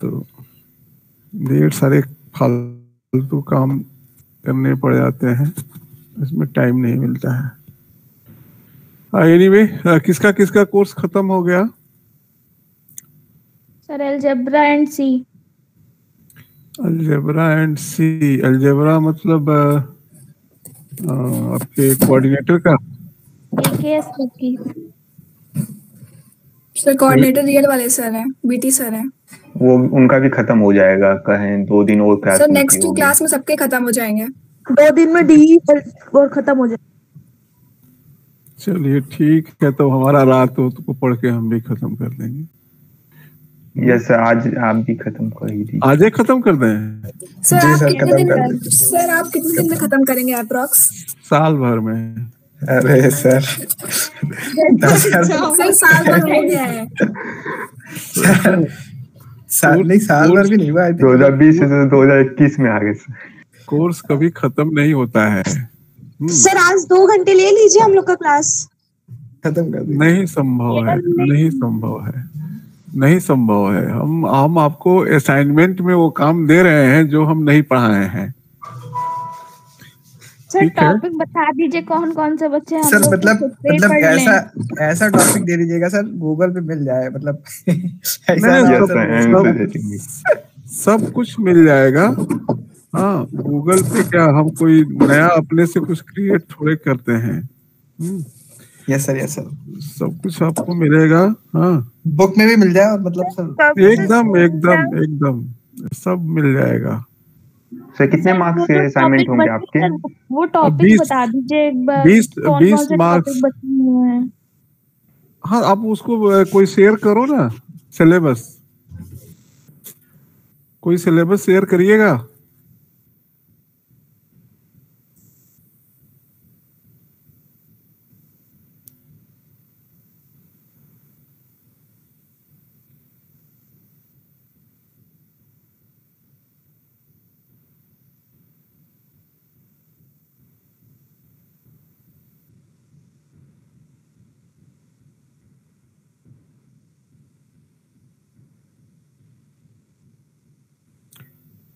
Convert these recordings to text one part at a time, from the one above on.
तो ढेर सारे फालतू काम करने पड़ जाते हैं, इसमें टाइम नहीं मिलता है। एनीवे, किसका किसका कोर्स खत्म हो गया? Sir algebra and C. Algebra and C. Algebra मतलब आपके कोऑर्डिनेटर का? केएस की। सर कोऑर्डिनेटर रियल वाले सर हैं, बीटी सर हैं। वो उनका भी खत्म हो जाएगा, कहें 2 दिन और क्लास सर उनकी नेक्स्ट 2 होगी। क्लास में सबके खत्म हो जाएंगे। 2 दिन में डी और खत्म हो जाए। चलिए ठीक है, तो हमारा रात को पढ़ के हम भी खत्म कर देंगे। यस सर, आज आप भी खत्म कर ही दीजिए। आज ही खत्म कर दें? सर आप कितने दिन में खत्म करेंगे अप्रॉक्स? साल भर में। अरे सर सर साल भर हो गया है। साल भर भी नहीं हुआ। 2020 से 2021 में आ गए सर। कोर्स कभी खत्म नहीं होता है। सर आज 2 घंटे ले लीजिए हम लोग का क्लास। खत्म कर दीजिए। नहीं संभव है, नहीं संभव है, नहीं संभव है। हम आपको असाइनमेंट में वो काम दे रहे हैं जो हम नहीं पढ़ाए हैं। सर टॉपिक बता दीजिए कौन कौन से बच्चे हैं। सर मतलब ऐसा टॉपिक दे दीजिएगा सर, गूगल पे मिल जाए, मतलब सब कुछ मिल जाएगा। हाँ, गूगल पे क्या हम कोई नया अपने से कुछ क्रिएट थोड़े करते हैं। यस सर, यस सर, सब कुछ आपको मिलेगा। हाँ, बुक में भी मिल जाए, मतलब सर एकदम एकदम एकदम सब मिल जाएगा। सर कितने मार्क्स के असाइनमेंट होंगे आपके? वो टॉपिक बता दीजिए एक बार। 20 मार्क्स। हाँ, आप उसको कोई शेयर करो ना, सिलेबस। कोई सिलेबस शेयर करिएगा।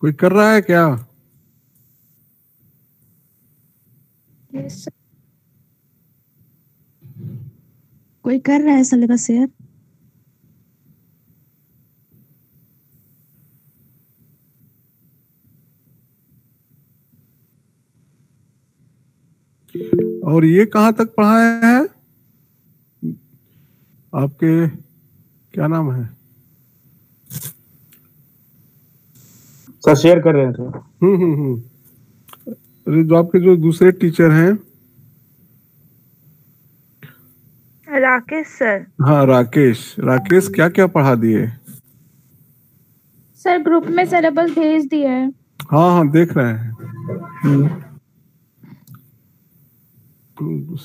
कोई कर रहा है क्या? कोई कर रहा है सिलेबस शेयर? और ये कहाँ तक पढ़ाए हैं? आपके क्या नाम है? सर शेयर कर रहे हैं सर। अरे जो आपके जो दूसरे टीचर हैं, राकेश सर। हाँ राकेश क्या क्या पढ़ा दिए? सर ग्रुप में सिलेबस भेज दिया है। हाँ हाँ देख रहे हैं।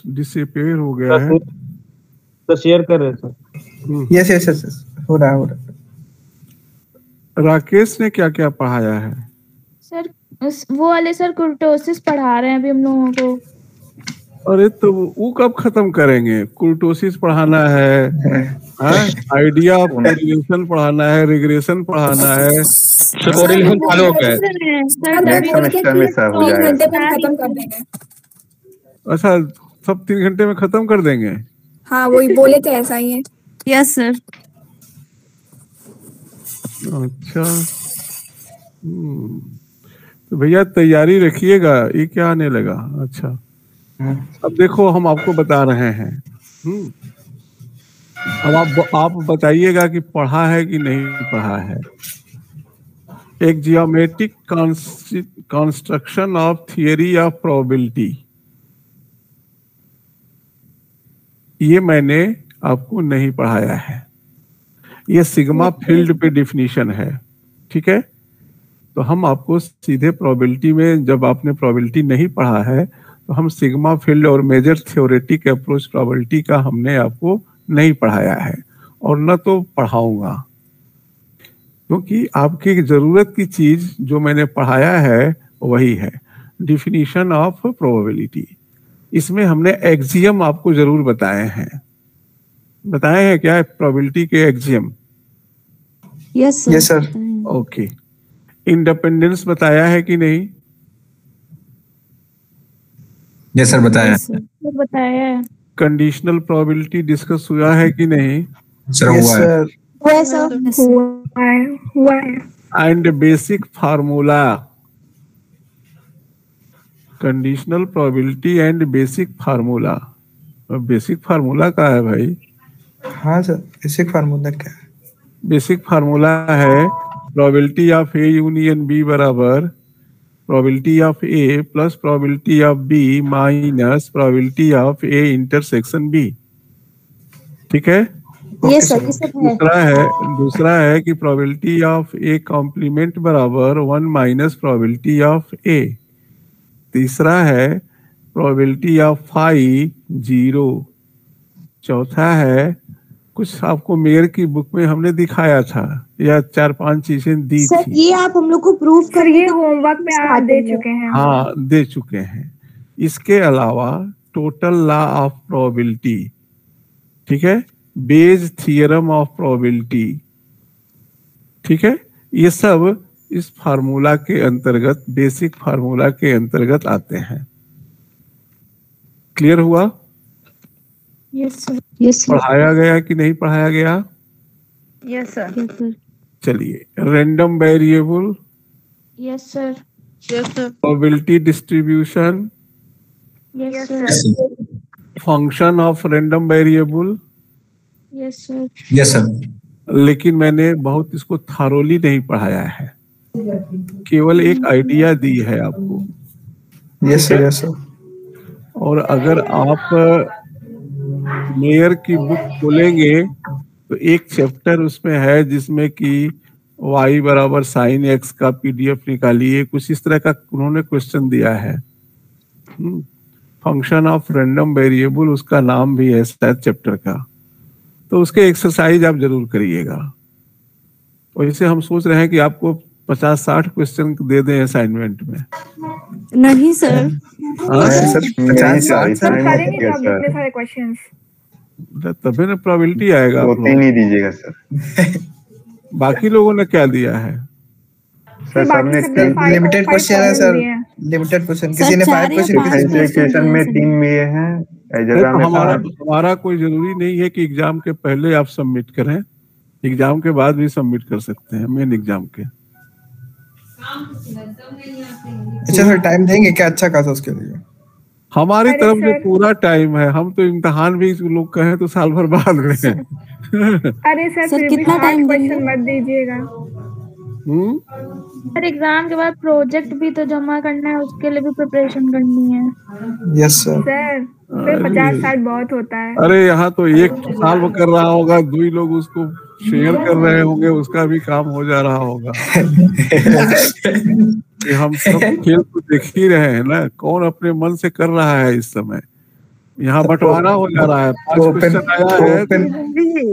डिसअपीयर हो गया है। सर शेयर कर रहे हैं सर। यस यस यस, हो रहा है। राकेश ने क्या क्या पढ़ाया है? सर वो वाले सर कुर्टोसिस पढ़ा रहे हैं अभी हम लोगों को। अरे तो वो कब खत्म करेंगे? कुर्टोसिस पढ़ाना है, आइडिया ऑफ कोरिलेशन पढ़ाना है, रिग्रेशन पढ़ाना है। कोरिलेशन चालू हो गया है। नेक्स्ट सेमेस्टर में सर हो जाएगा। अच्छा, सब 3 घंटे में खत्म कर देंगे? हाँ वही बोले थे, ऐसा ही है। Yes sir. अच्छा, तो भैया तैयारी रखिएगा, ये क्या आने लगा। अच्छा, अब देखो हम आपको बता रहे हैं। अब आप बताइएगा कि पढ़ा है कि नहीं पढ़ा है। एक geometric construction of theory of probability, ये मैंने आपको नहीं पढ़ाया है। ये सिग्मा फील्ड पे डिफिनीशन है, ठीक है। तो हम आपको सीधे प्रोबेबिलिटी में, जब आपने प्रोबेबिलिटी नहीं पढ़ा है तो हम सिग्मा फील्ड और मेजर थ्योरेटिक अप्रोच प्रोबेबिलिटी का हमने आपको नहीं पढ़ाया है और न तो पढ़ाऊंगा, क्योंकि आपकी जरूरत की चीज जो मैंने पढ़ाया है वही है डिफिनीशन ऑफ प्रोबेबिलिटी। इसमें हमने एक्सियम आपको जरूर बताए हैं क्या? प्रोबेबिलिटी के axiom. Yes sir. Okay, independence बताया है कि नहीं? यस सर बताया। सर बताया है। कंडीशनल प्रोबेबिलिटी डिस्कस हुआ है कि नहीं? सर हुआ है। हुआ है। And basic formula, conditional probability and basic formula. Basic formula का है भाई? हाँ सर, बेसिक फार्मूला क्या है? बेसिक फार्मूला है probability of A union B बराबर probability of A plus probability of B minus probability of A intersection B. ठीक है? यस सर, ये सब है। दूसरा है कि प्रोबेबिलिटी ऑफ ए कॉम्प्लीमेंट बराबर 1 माइनस प्रोबेबिलिटी ऑफ ए। तीसरा है प्रोबेबिलिटी ऑफ फाई 0। चौथा है कुछ आपको मेयर की बुक में हमने दिखाया था या 4-5 चीजें दी सर थी। ये आप हम लोग को प्रूफ सर ये होमवर्क में आप दे चुके हैं। हाँ दे चुके हैं। इसके अलावा टोटल लॉ ऑफ प्रोबेबिलिटी, ठीक है, बेज थियरम ऑफ प्रोबेबिलिटी, ठीक है, ये सब इस फार्मूला के अंतर्गत, बेसिक फार्मूला के अंतर्गत आते हैं। क्लियर हुआ? Yes sir. Yes sir. पढ़ाया गया कि नहीं पढ़ाया गया? Yes sir. Yes sir. चलिए, random variable, yes sir. Probability distribution, yes sir. Function of random variable. Yes sir. Yes sir. लेकिन मैंने बहुत इसको थारोली नहीं पढ़ाया है, केवल एक आइडिया दी है आपको। Yes sir, yes sir. और अगर आप मेयर की बुक खोलेंगे तो एक चैप्टर उसमें है जिसमें कि y बराबर साइन x का पीडीएफ निकालिए, कुछ इस तरह का उन्होंने क्वेश्चन दिया है। फंक्शन ऑफ रैंडम वेरिएबल उसका नाम भी है शायद चैप्टर का, तो उसके एक्सरसाइज आप जरूर करिएगा। वैसे हम सोच रहे हैं कि आपको 50-60 क्वेश्चन दे दें असाइनमेंट में। नहीं सर। तभी ना प्रोबेबिलिटी आएगा। 2-3 ही दीजिएगा सर। बाकी लोगों ने क्या दिया है? सर सबने लिमिटेड क्वेश्चन है सर, लिमिटेड क्वेश्चन। किसी ने 5 क्वेश्चन में 3 लिए हैं। हमारा कोई जरूरी नहीं है कि एग्जाम के पहले आप सबमिट करें, एग्जाम के बाद भी सबमिट कर सकते हैं, मेन एग्जाम के। अच्छा सर, टाइम देंगे क्या अच्छा खासा उसके लिए? हमारी तरफ से पूरा टाइम है, हम तो इम्तिहान भी लोग कहें तो साल भर बाद में। अरे सर कितना टाइम क्वेश्चन मत दीजिएगा। सर एग्जाम के बाद प्रोजेक्ट भी तो जमा करना है, उसके लिए भी प्रिपरेशन करनी है। Yes sir. सर फिर 50 साल बहुत होता है। अरे यहाँ तो 1 साल वो कर रहा होगा, 2 लोग उसको शेयर कर रहे होंगे, उसका भी काम हो जा रहा होगा। कि हम सब खेल तो देख ही रहे हैं ना, कौन अपने मन से कर रहा है इस समय। यहाँ बंटवारा हो जा रहा है। 5 क्वेश्चन आया है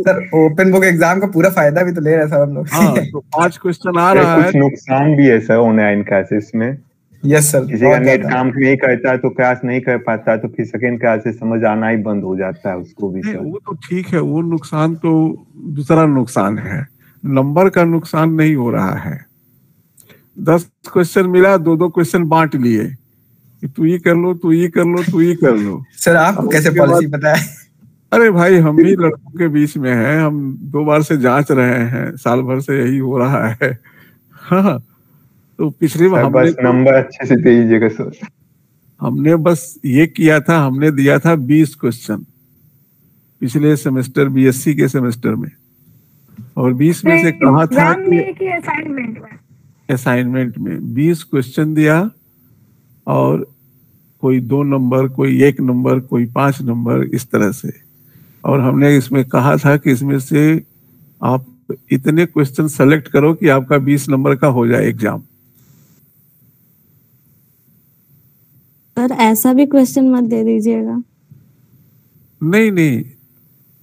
सर, ओपन बुक एग्जाम का पूरा फायदा भी तो ले रहे हैं सर हम लोग। हाँ, तो 5 क्वेश्चन आ रहा है। कुछ नुकसान भी है सर ऑनलाइन क्लासेस में। Yes sir. किसी का नेट काम नहीं करता है तो क्लास नहीं कर पाता है, तो फिर सेकेंड क्लास से समझ आना ही बंद हो जाता है उसको भी सर। वो तो ठीक है, वो नुकसान तो दूसरा नुकसान है, नंबर का नुकसान नहीं हो रहा है। 10 क्वेश्चन मिला, 2-2 क्वेश्चन बांट लिए, तू ये कर लो, तू ये कर लो, तू ये कर लो। सर आपको कैसे पॉलिसी पता है? अरे भाई, हम भी लड़कों के बीच में हैं, हम 2 बार से जांच रहे हैं, साल भर से यही हो रहा है। हाँ, तो पिछली बार बस नंबर अच्छे से दे दीजिएगा सर। हमने बस ये किया था, हमने दिया था 20 क्वेश्चन पिछले सेमेस्टर, बीएससी के सेमेस्टर में, और 20 में से कहा था कि असाइनमेंट में 20 क्वेश्चन दिया, और कोई 2 नंबर, कोई 1 नंबर, कोई 5 नंबर, इस तरह से। और हमने इसमें कहा था कि इसमें से आप इतने क्वेश्चन सेलेक्ट करो कि आपका 20 नंबर का हो जाए एग्जाम। सर ऐसा भी क्वेश्चन मत दे दीजिएगा। नहीं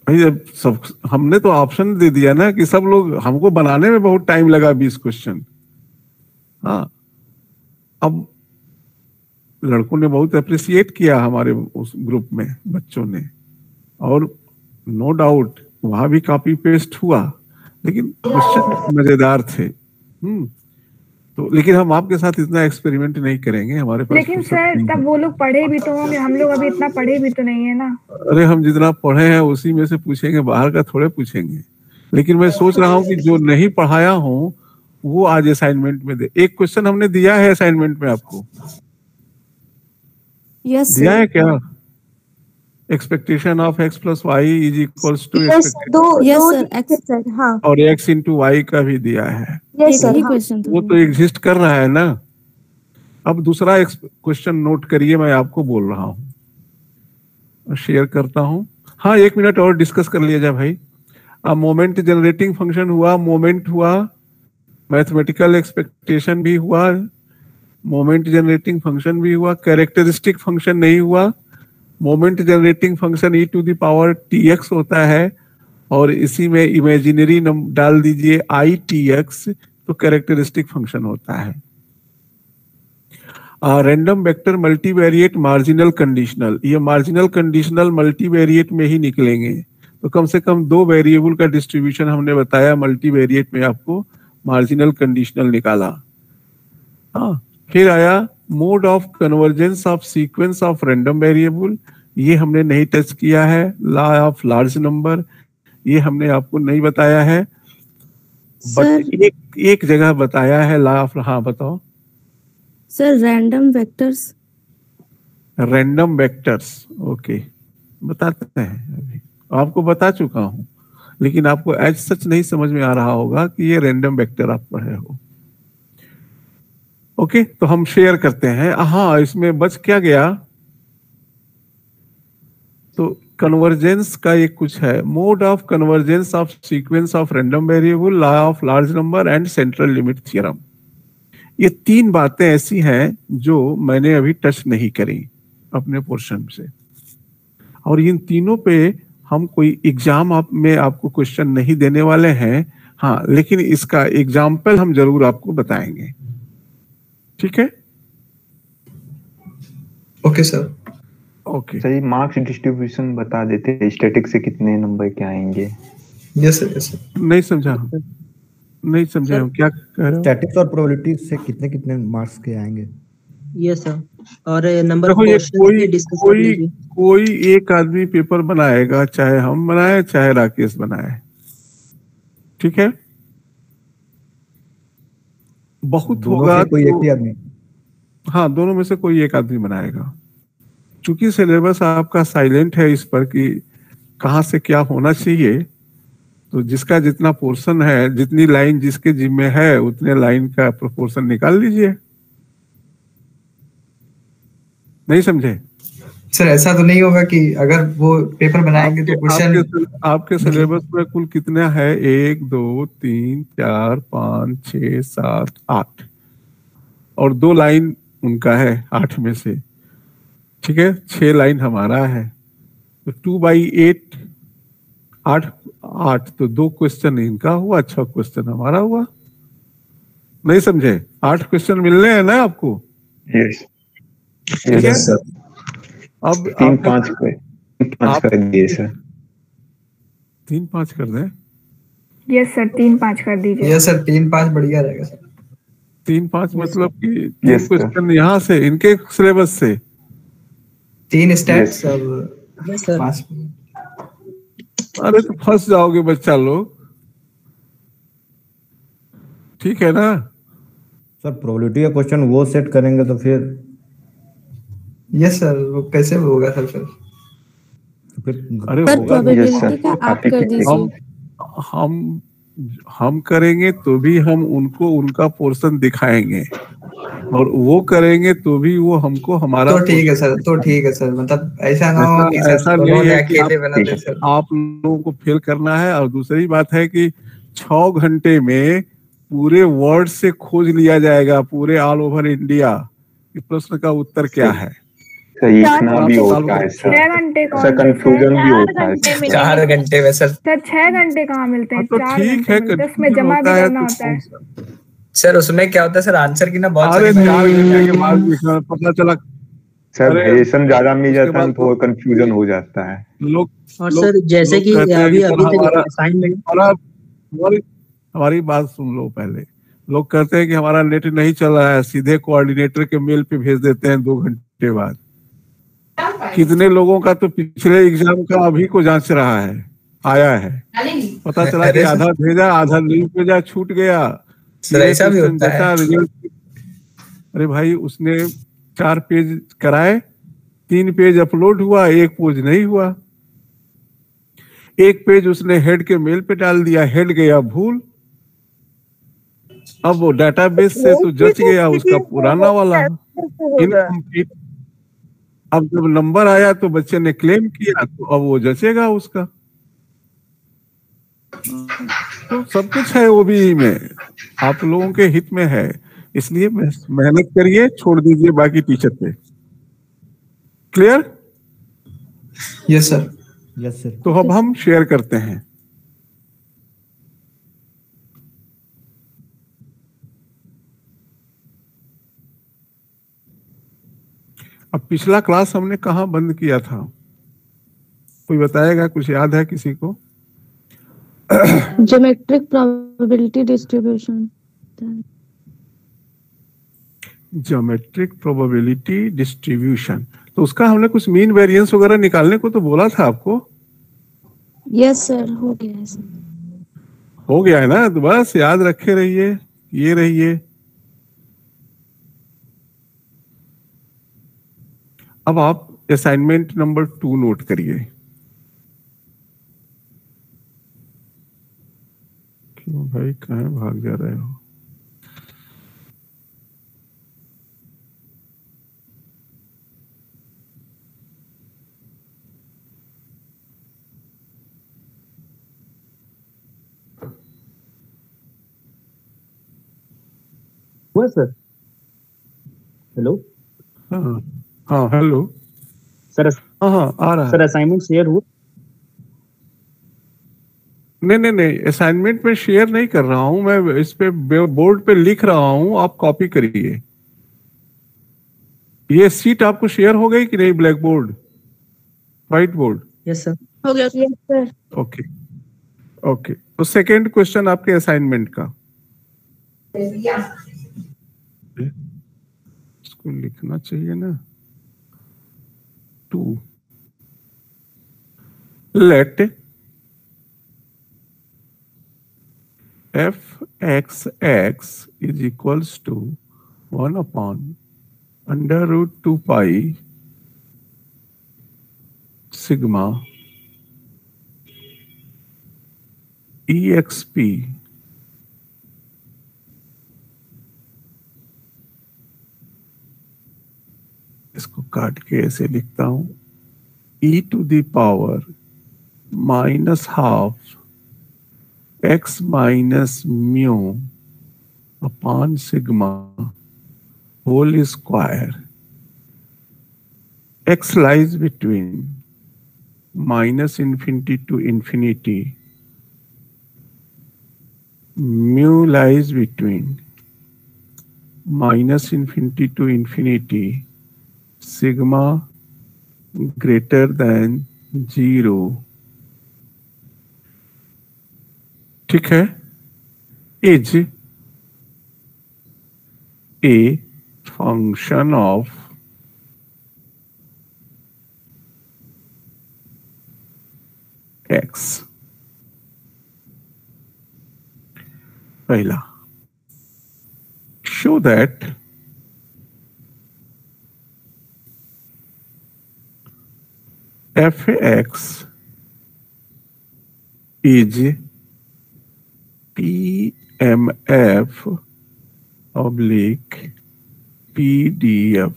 भाई, अब सब हमने तो ऑप्शन दे दिया ना कि सब लोग, हमको बनाने में बहुत टाइम लगा 20 क्वेश्चन। हाँ, अब लड़कों ने बहुत अप्रिशिएट किया हमारे उस ग्रुप में, बच्चों ने, और नो डाउट वहां भी कॉपी पेस्ट हुआ, लेकिन क्वेश्चन मजेदार थे। तो लेकिन हम आपके साथ इतना एक्सपेरिमेंट नहीं करेंगे, हमारे पास लेकिन फुर्सत सर नहीं तब है। वो लोग पढ़े भी तो होंगे, हम लोग अभी इतना पढ़े भी तो नहीं है ना। अरे हम जितना पढ़े हैं उसी में से पूछेंगे, बाहर का थोड़े पूछेंगे। लेकिन मैं सोच रहा हूँ कि जो नहीं पढ़ाया हूँ वो आज असाइनमेंट में दे। एक क्वेश्चन हमने दिया है असाइनमेंट में आपको, यस दिया सर। है क्या? Expectation of x plus Y is equals to yes दो Yes, दो sir. दिए सर। हाँ और x इंटू वाई का भी दिया है। यस एक सर। ही हाँ क्वेश्चन था वो तो एग्जिस्ट कर रहा है ना। अब दूसरा क्वेश्चन नोट करिए, मैं आपको बोल रहा हूँ, शेयर करता हूँ। हाँ 1 मिनट और डिस्कस कर लिया जाए भाई। अब मोमेंट जनरेटिंग फंक्शन हुआ, मोमेंट हुआ, मैथमेटिकल एक्सपेक्टेशन भी हुआ, मोमेंट जनरेटिंग फंक्शन भी हुआ, कैरेक्टरिस्टिक फंक्शन नहीं हुआ। Moment generating function e to the power tx होता है और इसी में इमेजिनरी डाल दीजिए i tx, तो कैरेक्टरिस्टिक फंक्शन होता है। Random vector multivariate marginal conditional, ये मार्जिनल कंडीशनल मल्टीवेरिएट में ही निकलेंगे। तो कम से कम 2 वेरिएबल का डिस्ट्रीब्यूशन हमने बताया मल्टीवेरिएट में, आपको मार्जिनल कंडीशनल निकाला। हाँ फिर आया mode of convergence of sequence of random variable, ये हमने नहीं टच किया है। लॉ ऑफ लार्ज नंबर, ये हमने आपको नहीं बताया है, बट एक जगह बताया है लॉ ऑफ। हाँ बताओ sir. Random vectors, random vectors, okay बताते हैं। अभी आपको बता चुका हूं, लेकिन आपको एज सच नहीं समझ में आ रहा होगा कि ये रैंडम वेक्टर आप पढ़े हो। ओके तो हम शेयर करते हैं। हाँ इसमें बच क्या गया, तो कन्वर्जेंस का एक कुछ है, mode of convergence of sequence of random variable, law of large number and central limit theorem. ये 3 बातें ऐसी हैं जो मैंने अभी टच नहीं करी अपने पोर्शन से, और इन तीनों पे हम कोई एग्जाम में आपको क्वेश्चन नहीं देने वाले हैं। हाँ लेकिन इसका एग्जाम्पल हम जरूर आपको बताएंगे, ठीक है? Okay sir. ओके सही मार्क्स डिस्ट्रीब्यूशन बता देते, स्टैटिक से कितने नंबर के आएंगे? Yes sir yes sir. नहीं समझा, नहीं समझे हम क्या कह रहे हो। स्टैटिक्स और प्रोबेबिलिटी से कितने कितने मार्क्स के आएंगे? Yes sir. और नंबर ऑफ देखो ये क्वेश्चंस भी डिस्कस कर लीजिए। कोई एक आदमी पेपर बनाएगा, चाहे हम बनाए चाहे राकेश बनाए, ठीक है? बहुत दोनों होगा से कोई तो, एक ही आदमी? हाँ दोनों में से कोई एक आदमी बनाएगा। चूंकि सिलेबस आपका साइलेंट है इस पर कि कहाँ से क्या होना चाहिए, तो जिसका जितना पोर्शन है, जितनी लाइन जिसके जिम्मे है, उतने लाइन का प्रोपोर्शन निकाल लीजिए। नहीं समझे? सर ऐसा तो नहीं होगा कि अगर वो पेपर बनाएंगे तो क्वेश्चन आपके सिलेबस में कुल कितना है? 1 2 3 4 5 6 7 8 और 2 लाइन उनका है 8 में से, ठीक है? 6 लाइन हमारा है, तो 2/8 8 तो 2 क्वेश्चन इनका हुआ, 6 क्वेश्चन हमारा हुआ। नहीं समझे? 8 क्वेश्चन मिलने हैं ना आपको? यस ठीक है सर। अब 3-5 कर दिए सर। 3-5 कर दें? यस सर 3-5 कर दीजिए। यस सर 3-5 बढ़िया रहेगा सर। 3-5 मतलब कि 3 Yes, sir. क्वेश्चन यहाँ से इनके सिलेबस से 3 स्टैट्स Yes, और यस सर। 5। अरे तो फंस जाओगे बच्चा लोग, ठीक है ना? सर प्रोबेबिलिटी का क्वेश्चन वो सेट करेंगे तो फिर यस सर वो कैसे होगा सर फिर? अरे सर होगा। प्रोबेबिलिटी का आप कर दीजिए। हम करेंगे तो भी हम उनको उनका पोर्शन दिखाएंगे, और वो करेंगे तो भी वो हमको हमारा। तो ठीक है सर, तो ठीक है सर, मतलब ऐसा ना हो कि ऐसा नहीं है कि अकेले बना दे सर। आप लोगों को फेल करना है। और दूसरी बात है कि 6 घंटे में पूरे वर्ल्ड से खोज लिया जाएगा, पूरे ऑल ओवर इंडिया, कि प्रश्न का उत्तर क्या है। सही इतना भी होता है सर। 6 घंटे कौन? सर कंफ्यूजन भी होता है। 4 घंटे में सर। सर 6 घंटे कहाँ मिलते हैं? तो 4 ठीक है, घंटे उसमें जमा भी करना होता है। सर उसमें क्या होता है सर, आंसर की ना बहुत अरे सारी 4 घंटे के बाद पता चला सर वेरिएशन ज्यादा मिल जाता है तो कंफ्यूजन हो जाता है लोग। और सर जैसे कि अभी तक असाइनमेंट, हमारी बात सुन लो पहले। लोग कहते हैं कि हमारा नेट नहीं चल रहा है, सीधे कोऑर्डिनेटर के मेल पे भेज देते हैं 2 घंटे बाद। कितने लोगों का तो पिछले एग्जाम का अभी को जांच रहा है, आया है, पता चला कि आधा भेजा आधा नहीं भेजा, छूट गया। सर ऐसा भी होता है। रिजल्ट, अरे भाई उसने 4 पेज कराए, 3 पेज अपलोड हुआ, 1 पेज नहीं हुआ। 1 पेज उसने हेड के मेल पे डाल दिया, हेड गया भूल। अब वो डाटाबेस से तो जच गया उसका पुराना वाला इनकम्प्लीट। अब जब नंबर आया तो बच्चे ने क्लेम किया, तो अब वो जचेगा उसका। तो सब कुछ है ओबीई में, आप लोगों के हित में है, इसलिए मेहनत करिए, छोड़ दीजिए बाकी टीचर पे। Clear? Yes sir. Yes sir. तो अब हम शेयर करते हैं। अब पिछला क्लास हमने कहाँ बंद किया था, कोई बताएगा? कुछ याद है किसी को? Geometric probability distribution. Geometric probability distribution, तो उसका हमने कुछ मीन वेरिएंस वगैरह निकालने को तो बोला था आपको। यस सर, हो गया है सर। हो गया है ना? तो बस याद रखे रहिए, ये रहिए। अब आप असाइनमेंट नंबर 2 नोट करिए। क्यों भाई, कहाँ भाग जा रहे हो? हुआ सर? हेलो हाँ हाँ, हेलो सर। हाँ हाँ, आ रहा सर है। असाइनमेंट शेयर हुआ? नहीं, असाइनमेंट में शेयर नहीं कर रहा हूं मैं, इस पे बोर्ड पे लिख रहा हूं, आप कॉपी करिए। ये सीट आपको शेयर हो गई कि नहीं? Black board, white board? Yes sir. हो गया सर। Okay okay. तो सेकंड क्वेश्चन आपके असाइनमेंट का, इसको लिखना चाहिए ना। 2 late f(x) is equals to 1 upon under root 2 pi sigma exp इसको काट के ऐसे लिखता हूं, e to the power -12 x minus mu upon sigma whole square. X lies between -infinity to infinity. Mu lies between -infinity to infinity. Sigma greater than 0. ठीक है? Is a function of x. पहला, show that f(x) is PMF oblique PDF.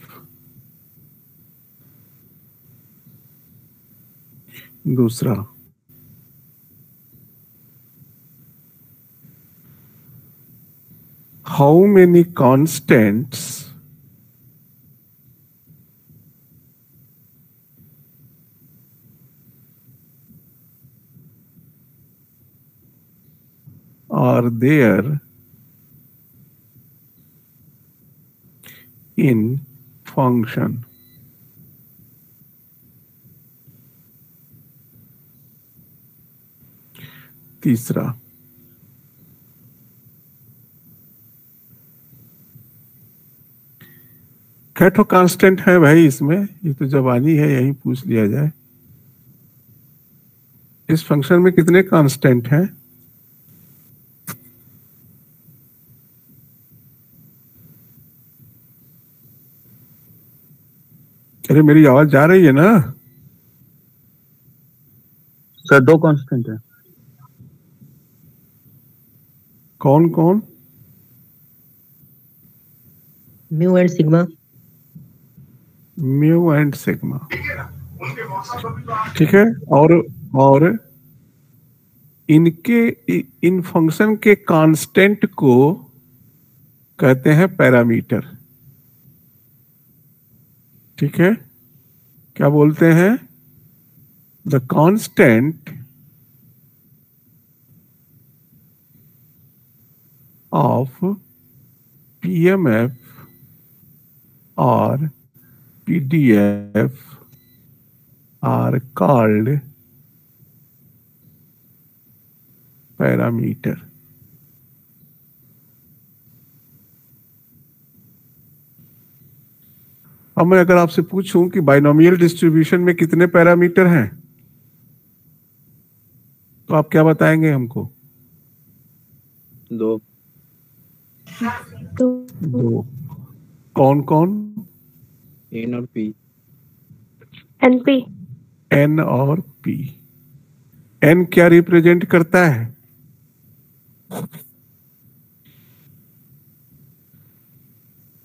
दूसरा, how many constants are there in function? तीसरा, कैठो constant है भाई इसमें, ये तो जबानी है, यही पूछ लिया जाए। इस फंक्शन में कितने कांस्टेंट हैं? अरे मेरी आवाज जा रही है ना? सर 2 कांस्टेंट है। कौन कौन? Mu and sigma. Mu and sigma, ठीक है। और इनके इन फंक्शन के कांस्टेंट को कहते हैं पैरामीटर, ठीक है। क्या बोलते हैं? The constant of PMF or PDF are called parameter. अब मैं अगर आपसे पूछूं कि बाइनोमियल डिस्ट्रीब्यूशन में कितने पैरामीटर हैं, तो आप क्या बताएंगे हमको? 2। दो। कौन कौन? N और P। NP। N और P। N क्या रिप्रेजेंट करता है?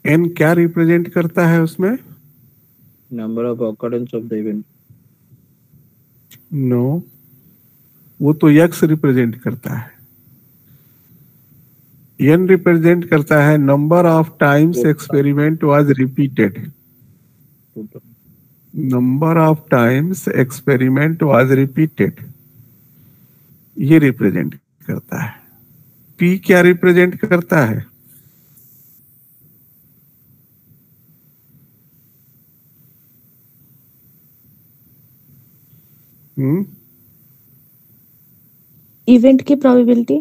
N क्या रिप्रेजेंट करता है उसमें? Number of occurrence of the event. No, वो तो X रिप्रेजेंट करता है। N रिप्रेजेंट करता है number of times experiment was repeated. Number of times experiment was repeated, ये रिप्रेजेंट करता है। P क्या रिप्रेजेंट करता है? इवेंट की probability.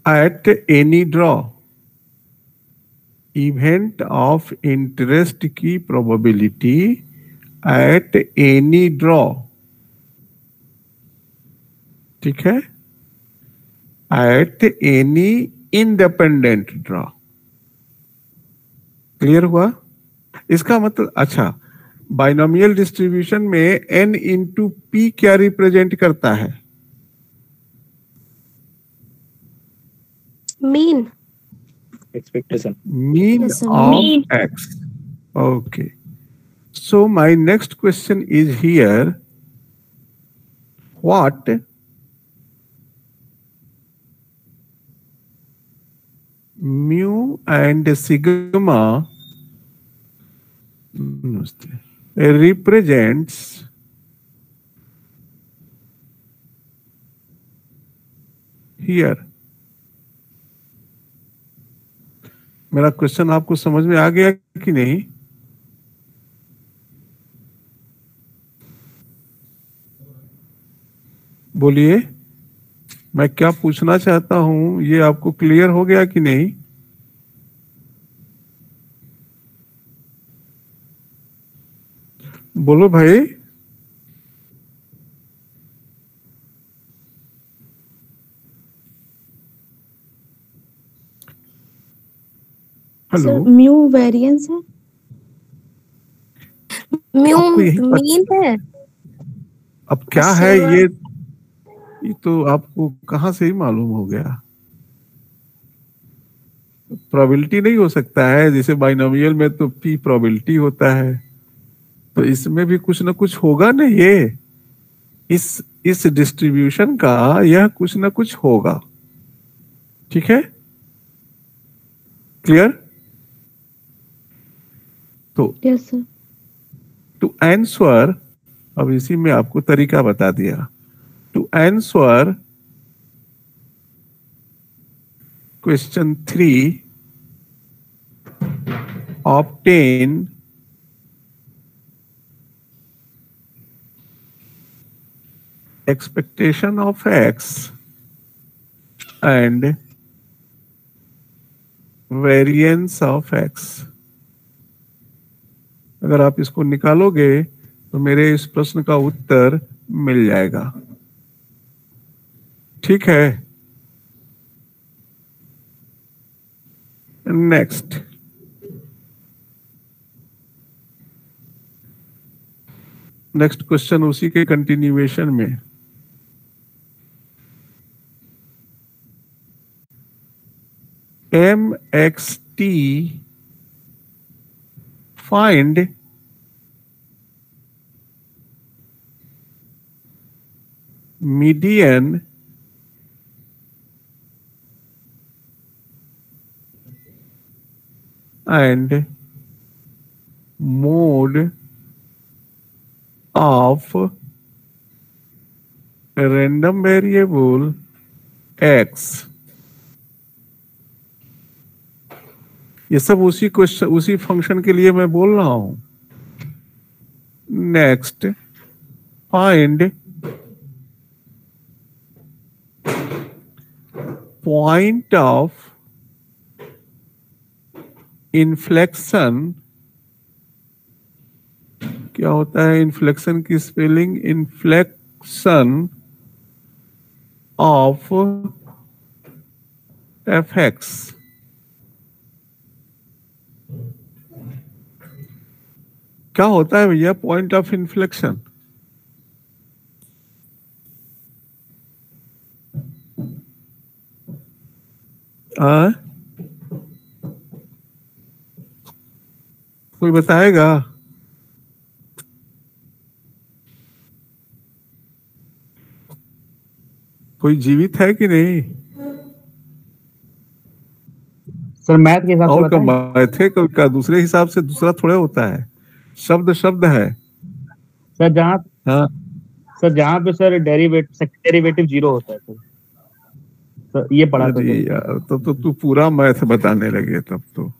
At any draw, event of interest की प्रोबेबिलिटी एट एनी ड्रॉ, ठीक है, at any independent draw. Clear हुआ? इसका मतलब, अच्छा, बाइनोमियल डिस्ट्रीब्यूशन में n इंटू पी क्या रिप्रेजेंट करता है? Mean. Expectation. Mean Yes, sir. of Mean. X. Okay. So my next question is here. What mu and sigma represents here? मेरा question आपको समझ में आ गया कि नहीं? बोलिए, मैं क्या पूछना चाहता हूं, ये आपको क्लियर हो गया कि नहीं? बोलो भाई। हेलो, म्यू वेरिएंस है। म्यू आपको यही मीन है। अब क्या है ये तो आपको कहां से ही मालूम हो गया? प्रोबेबिलिटी नहीं हो सकता है, जैसे बाइनोमियल में तो P प्रोबेबिलिटी होता है, तो इसमें भी कुछ ना कुछ होगा ना। ये इस डिस्ट्रीब्यूशन का यह कुछ ना कुछ होगा, ठीक है। क्लियर? तो यस सर। टू आंसर, अब इसी में आपको तरीका बता दिया। To answer question 3, obtain expectation of X and variance of X. अगर आप इसको निकालोगे तो मेरे इस प्रश्न का उत्तर मिल जाएगा। ठीक है, नेक्स्ट। नेक्स्ट क्वेश्चन उसी के कंटिन्यूएशन में। mxt find median and mode of a random variable x। ये सब उसी क्वेश्चन उसी फंक्शन के लिए मैं बोल रहा हूं। Next, find point of inflection. क्या होता है इन्फ्लेक्शन की spelling? Inflection of F x. क्या होता है भैया पॉइंट ऑफ इन्फ्लेक्शन? कोई बताएगा? कोई जीवित है कि नहीं? सर मैथ के हिसाब से बताएं। मैथ का दूसरे हिसाब से दूसरा थोड़ा होता है। शब्द शब्द है सर। जहाँ हाँ सर जहाँ पे सर डेरिवेटिव 0 होता है सर ये पढ़ा था अरे यार, तो तू पूरा मैथ बताने लगे तब तो।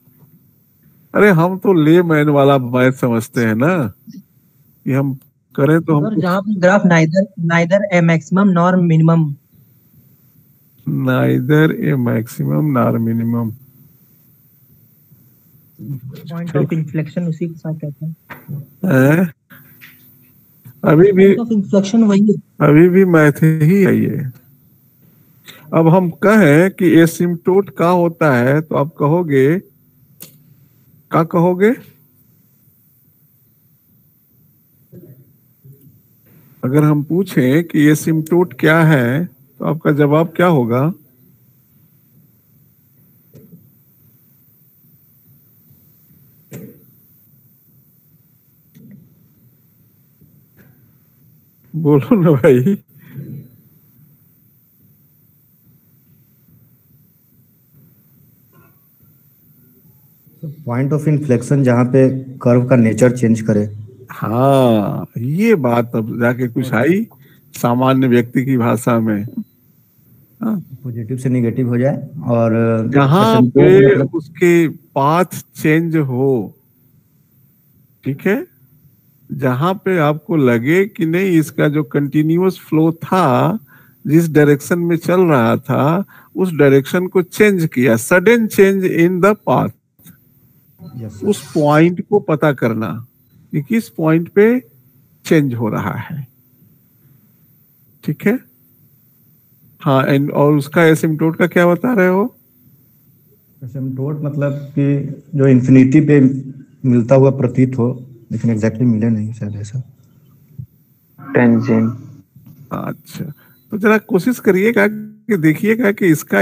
अरे हम तो ले मैन वाला मैथ समझते हैं ना कि हम करें तो हम जहाँ पे graph neither A maximum nor minimum. Neither A maximum nor minimum. Point of inflection उसी के साथ कहते हैं। अभी भी पॉइंट ऑफ इन्फ्लेक्शन वही है। अभी भी मैथ ही है ये। अब हम कहें कि एसिम्प्टोट का होता है तो आप कहोगे, क्या कहोगे? अगर हम पूछें कि एसिम्प्टोट क्या है तो आपका जवाब क्या होगा? बोलो ना भाई। पॉइंट ऑफ इन्फ्लेक्शन जहाँ पे कर्व का नेचर चेंज करे। हाँ, ये बात अब जाके कुछ आई सामान्य व्यक्ति की भाषा में। पॉजिटिव से नेगेटिव हो जाए और जहाँ पे मतलब उसके पाथ चेंज हो। ठीक है, जहां पे आपको लगे कि नहीं इसका जो कंटिन्यूअस फ्लो था, जिस डायरेक्शन में चल रहा था उस डायरेक्शन को चेंज किया, sudden change in the path. उस पॉइंट को पता करना कि किस पॉइंट पे चेंज हो रहा है। ठीक है, हाँ। और उसका एसिम्प्टोट का क्या बता रहे हो? एसिम्प्टोट मतलब कि जो इन्फिनिटी पे मिलता हुआ प्रतीत हो, लेकिन एग्जैक्टली मिले नहीं शायद ऐसा। टेंजेंट। अच्छा, तो जरा कोशिश करिएगा कि देखिएगा कि इसका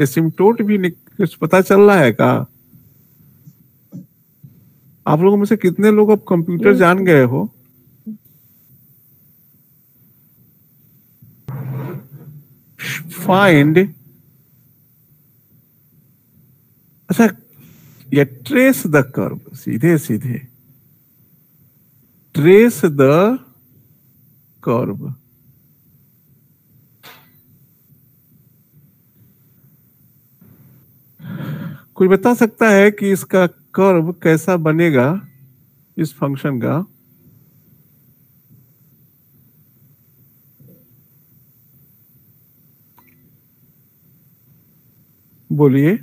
एसिम्प्टोट भी कुछ पता चल रहा है का? आप लोगों में से कितने लोग अब कंप्यूटर जान गए हो? फाइंड, अच्छा, ये ट्रेस द कर्व, सीधे सीधे ट्रेस द कर्व। कोई बता सकता है कि इसका कर्व कैसा बनेगा इस फंक्शन का? बोलिए।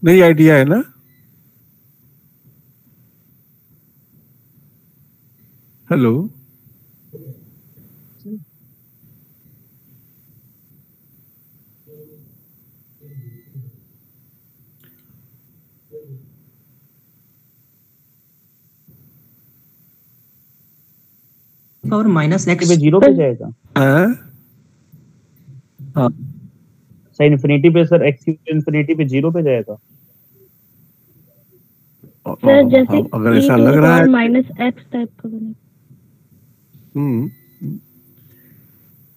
नहीं आइडिया है ना? हेलो, और माइनस एक्स पे जीरो पे जाएगा। हाँ हाँ, सर इन्फिनिटी पे सर एक्स इन्फिनिटी पे जीरो पे जाएगा। सर जैसे अगर ऐसा लग रहा है माइनस एक्स टाइप का बने।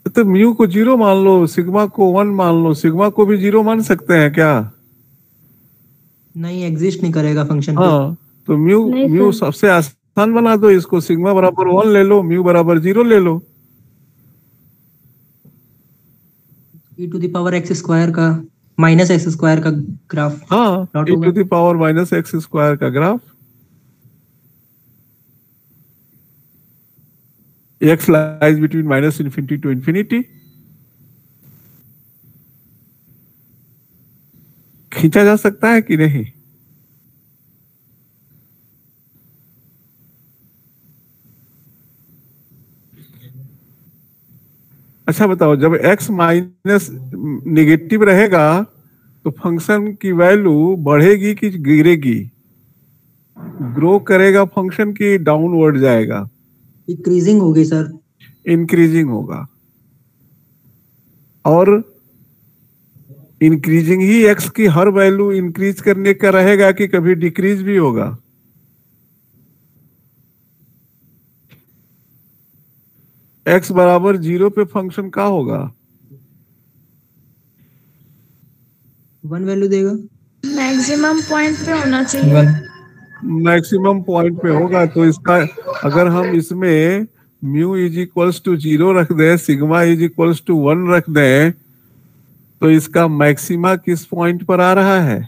तो म्यू को जीरो मान लो, सिग्मा को 1 मान लो, सिग्मा को भी जीरो मान सकते हैं क्या? नहीं एग्जिस्ट नहीं करेगा फंक्शन पे। हाँ, तो म्यू नहीं म्यू सर। सबसे आसान बना दो इसको, सिग्मा बराबर 1 ले लो, म्यू बराबर 0 ले लो। e to the power X square का माइनस एक्स स्क्वायर का ग्राफ हाँ, प्लॉट e होगा। To the power minus X square का graph, x lies between minus infinity to infinity। खींचा जा सकता है कि नहीं? अच्छा बताओ, जब x माइनस निगेटिव रहेगा तो फंक्शन की वैल्यू बढ़ेगी कि गिरेगी? ग्रो करेगा फंक्शन की डाउनवर्ड जाएगा? इंक्रीजिंग होगी सर। इंक्रीजिंग होगा। और इंक्रीजिंग ही x की हर वैल्यू इंक्रीज करने का रहेगा कि कभी डिक्रीज भी होगा? x बराबर 0 पे फंक्शन का होगा? 1 वैल्यू देगा। मैक्सिमम पॉइंट पे होना चाहिए। मैक्सिमम पॉइंट पे होगा। तो इसका अगर हम इसमें म्यू इज इक्वल्स टू 0 रख दें, सिग्मा इज इक्वल्स टू 1 रख दें, तो इसका मैक्सिमा किस पॉइंट पर आ रहा है?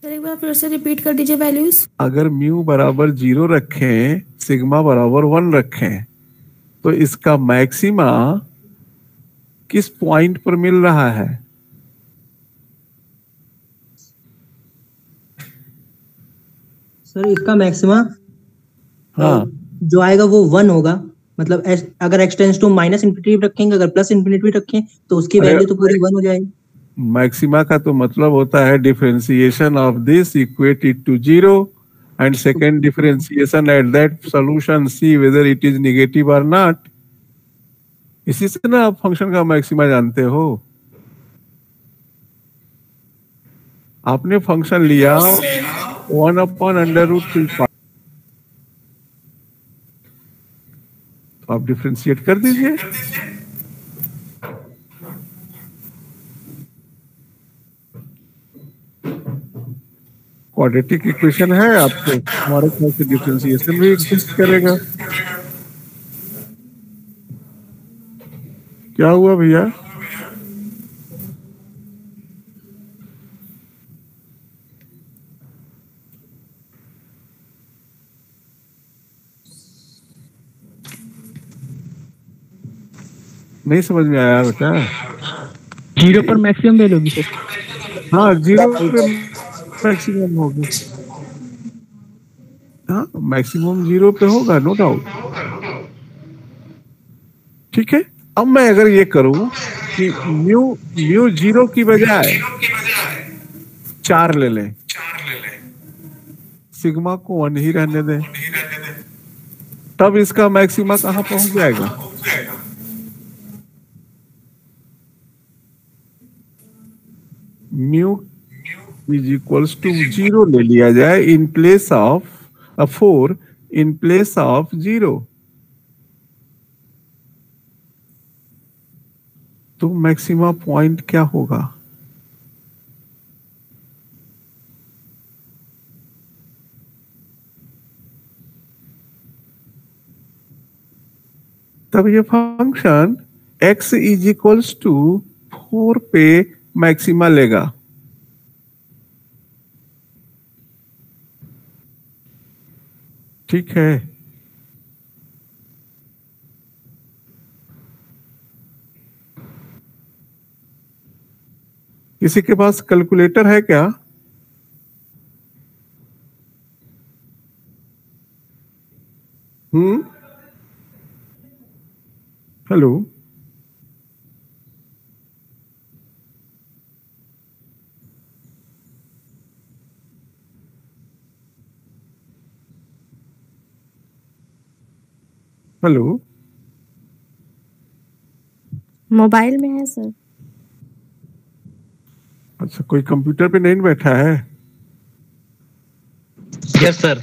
सर एक बार फिर से रिपीट कर दीजिए वैल्यूज। अगर म्यू बराबर 0 रखें, सिग्मा बराबर 1 रखें, तो इसका मैक्सिमा किस पॉइंट पर मिल रहा है? सर इसका मैक्सिमा हाँ, जो आएगा वो 1 होगा। मतलब अगर x tends to minus infinity रखेंगे, अगर प्लस इन्फिनिटी रखें तो उसकी अरे, वैल्यू तो पूरी 1 हो जाएगी। मैक्सिमा का तो मतलब होता है differentiation of this equated to 0 and second differentiation at that solution see whether it is negative और नॉट। इसी से ना आप फंक्शन का मैक्सिमा जानते हो। आपने फंक्शन लिया 1/√3, तो आप डिफरेंशिएट कर दीजिए। क्वाड्रेटिक इक्वेशन है आपको, हमारे ख्याल से डिफरेंशिएशन भी एग्जिस्ट करेगा। क्या हुआ भैया? नहीं समझ में आया बेटा? 0 पर मैक्सिमम वैल्यू होगी सर। हाँ, 0 पे मैक्सिमम होगी। हाँ, मैक्सिमम 0 पे होगा, नो डाउट। ठीक है, अब मैं अगर ये करूं कि म्यू 0 की बजाय 4 ले लें, सिग्मा को 1 ही रहने दें, तब इसका मैक्सिमा कहां पहुंच जाएगा? म्यू इज इक्वल्स टू 0 ले लिया जाए in place of 4 in place of 0, तो मैक्सिमा पॉइंट क्या होगा? तब ये function x is equals to 4 पे मैक्सिमा लेगा। ठीक है, किसी के पास कैलकुलेटर है क्या? हेलो, हेलो, मोबाइल में है सर। अच्छा, कोई कंप्यूटर पे नहीं बैठा है? Yes sir.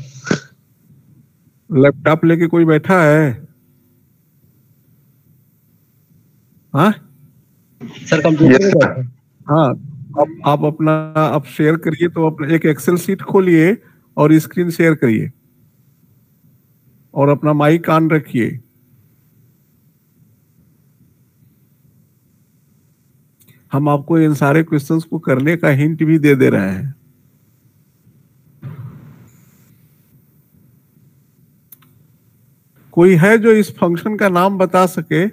लैपटॉप लेके कोई बैठा है? हाँ सर कंप्यूटर पे बैठे। हाँ, आप अपना आप शेयर करिए, तो अपना एक एक्सेल शीट खोलिए और स्क्रीन शेयर करिए और अपना माइक ऑन रखिए। हम आपको इन सारे क्वेश्चंस को करने का हिंट भी दे रहे हैं। कोई है जो इस फंक्शन का नाम बता सके?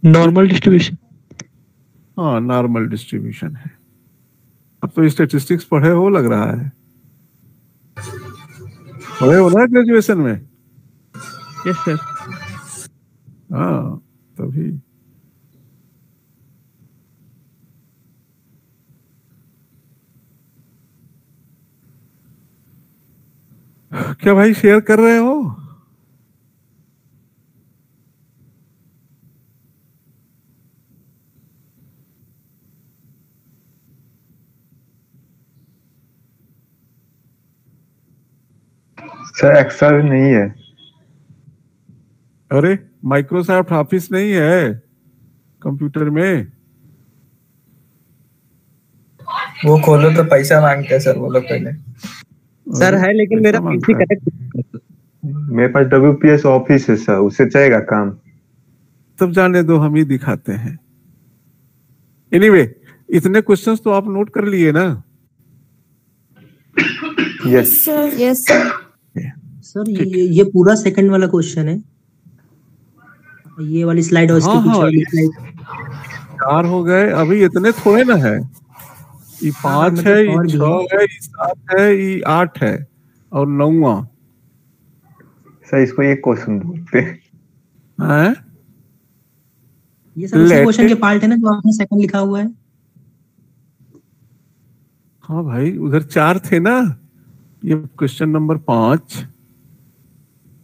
Normal distribution. हाँ, नॉर्मल डिस्ट्रीब्यूशन है। अब तो स्टैटिस्टिक्स पढ़े हो लग रहा है, पढ़े हो ना ग्रेजुएशन में? Yes sir. हाँ, तभी। क्या भाई शेयर कर रहे हो? सर एक्सेल नहीं है। अरे, माइक्रोसॉफ्ट ऑफिस नहीं है कंप्यूटर में? वो खोलो तो पैसा मांगते हैं सर वो लोग पहले। सर है, लेकिन मेरा पीसी कनेक्ट। मेरे पास WPS ऑफिस है सर, उससे चलेगा काम? तब जाने दो, हम ही दिखाते हैं। एनीवे, इतने क्वेश्चंस तो आप नोट कर लिए ना? Yes sir. Yes sir. Sir ये पूरा सेकंड वाला क्वेश्चन है, ये वाली स्लाइड और इसके हाँ, पीछे हाँ, वाली स्लाइड। 4 हो गए, अभी इतने थोड़े ना है। ये 5 है, ये 6 है, ये 7 है, ये 8 है और 9वां। सर इसको एक क्वेश्चन बोलते हैं। ये सब उसी क्वेश्चन के पार्ट है ना जो आपने सेकंड लिखा हुआ है। हाँ भाई, उधर 4 थे ना। ये question number 5,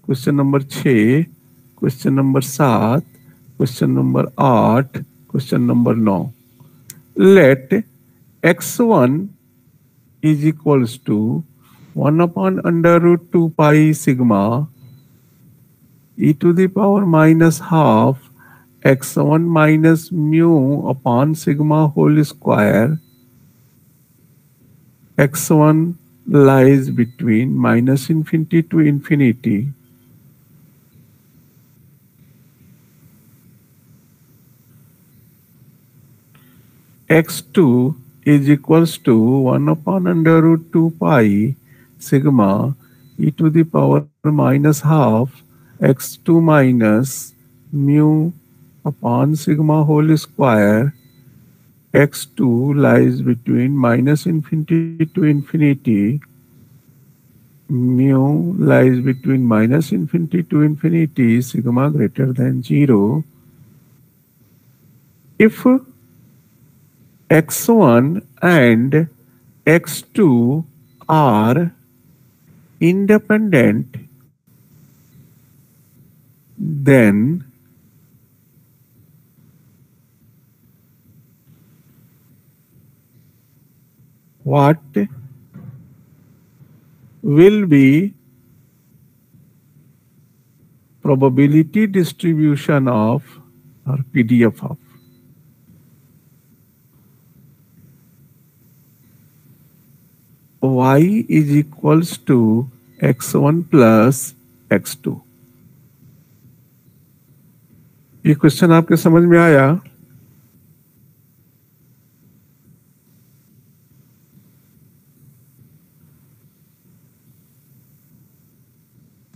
question number 6, question number 7, question number 8, question number 9। Let x1 is equals to 1 upon under root 2 pi sigma e to the power minus half x1 minus mu upon sigma whole square. x1 lies between minus infinity to infinity. x2 is equals to 1 upon under root 2 pi sigma e to the power minus half x2 minus mu upon sigma whole square. x2 lies between minus infinity to infinity. Mu lies between minus infinity to infinity, sigma greater than 0. If x1 and x2 are independent, then what will be probability distribution of or PDF of y is equals to x1 plus x2? ये question आपके समझ में आया?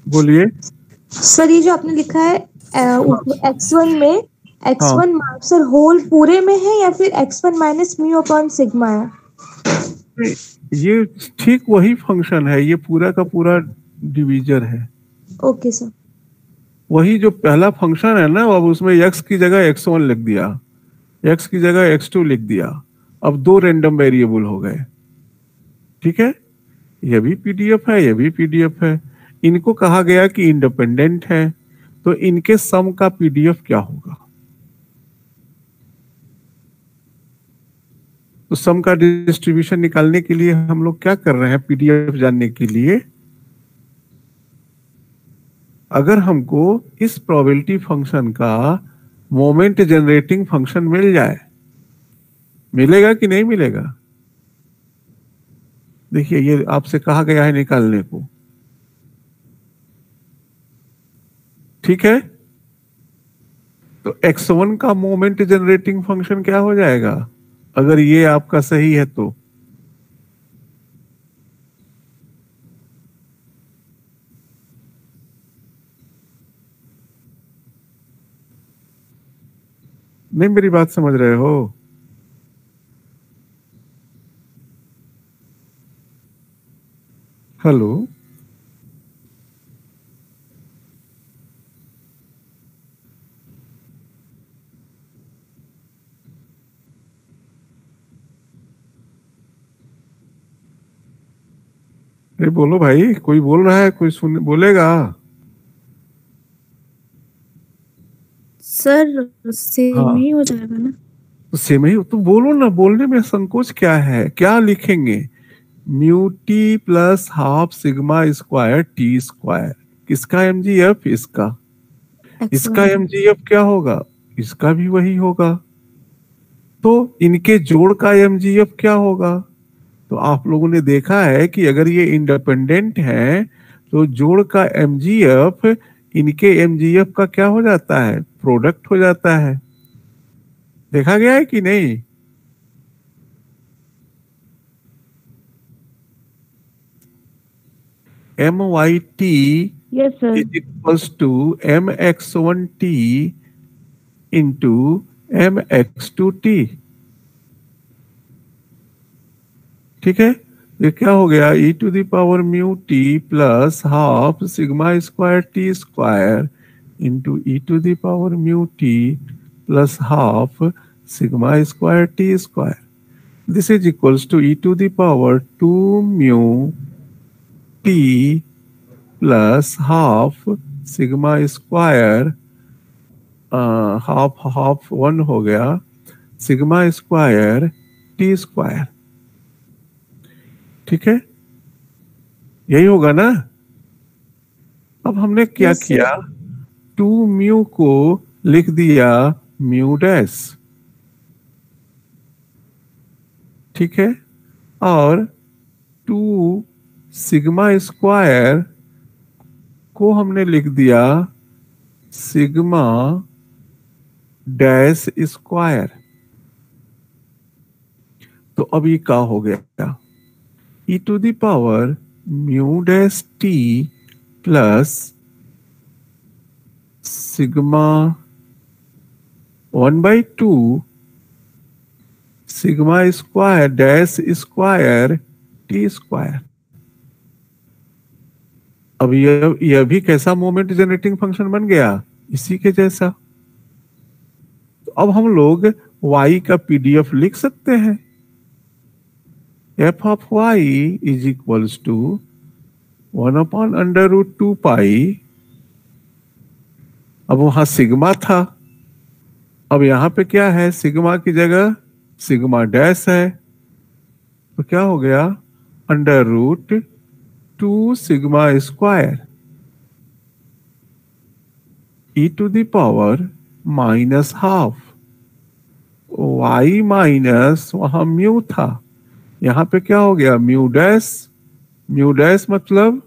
बोलिए। Sir ये जो आपने लिखा है x1 में x1 मार्क्स सर होल पूरे में है या फिर x1 minus mu upon sigma है? ये ठीक वही फंक्शन है, ये पूरा का पूरा डिवीजर है। Okay sir. वही जो पहला फंक्शन है ना, अब उसमें x की जगह x1 लिख दिया, x की जगह x2 लिख दिया, अब 2 रैंडम वेरिएबल हो गए। ठीक है, ये भी पीडीएफ है, ये भी पीडीएफ है। इनको कहा गया कि इंडिपेंडेंट है, तो इनके सम का पीडीएफ क्या होगा? तो सम का डिस्ट्रीब्यूशन निकालने के लिए हम लोग क्या कर रहे हैं, पीडीएफ जानने के लिए अगर हमको इस प्रोबेबिलिटी फंक्शन का मोमेंट जनरेटिंग फंक्शन मिल जाए, मिलेगा कि नहीं मिलेगा? देखिए, ये आपसे कहा गया है निकालने को। ठीक है, तो x1 का मोमेंट जनरेटिंग फंक्शन क्या हो जाएगा अगर ये आपका सही है तो? नहीं, मेरी बात समझ रहे हो? हेलो, अरे बोलो भाई, कोई बोल रहा है, कोई सुन बोलेगा? सर सेम हाँ। ही हो जाएगा ना? तो सेम ही तो बोलो ना, बोलने में संकोच क्या है? क्या लिखेंगे? Mu T plus half sigma square T square. किसका एमजीएफ? इसका। इसका एमजीएफ क्या होगा? इसका भी वही होगा। तो इनके जोड़ का एमजीएफ क्या होगा? तो आप लोगों ने देखा है कि अगर ये इंडिपेंडेंट है तो जोड़ का एमजीएफ इनके एमजीएफ का क्या हो जाता है? प्रोडक्ट हो जाता है। देखा गया है कि नहीं? MYT yes sir. is equals to MX1T into MX2T। ठीक है, ये क्या हो गया? e to the power mu T plus half sigma square T square into E to the power mu T plus half sigma square T square. This is equals to E to the power 2 mu T plus half sigma square, half half 1 हो गया, sigma square T square. ठीक है, यही होगा ना? अब हमने क्या किया, 2 म्यू को लिख दिया म्यू डैश। ठीक है, और 2 सिग्मा स्क्वायर को हमने लिख दिया सिग्मा डैश स्क्वायर। तो अब ये क्या हो गया? e to the power mu dash T plus sigma 1/2 sigma square dash square T square. अब यह भी कैसा मोमेंट जनरेटिंग फंक्शन बन गया? इसी के जैसा। तो अब हम लोग y का पीडीएफ लिख सकते हैं। f of y is equals to 1/√2 पाई। अब वहां सिग्मा था, अब यहां पे क्या है? सिग्मा की जगह सिग्मा डैश है, तो क्या हो गया? √2 sigma square e to the power minus half y minus वहां म्यू था, यहां पे क्या हो गया? Mu dash. म्यू डैश मतलब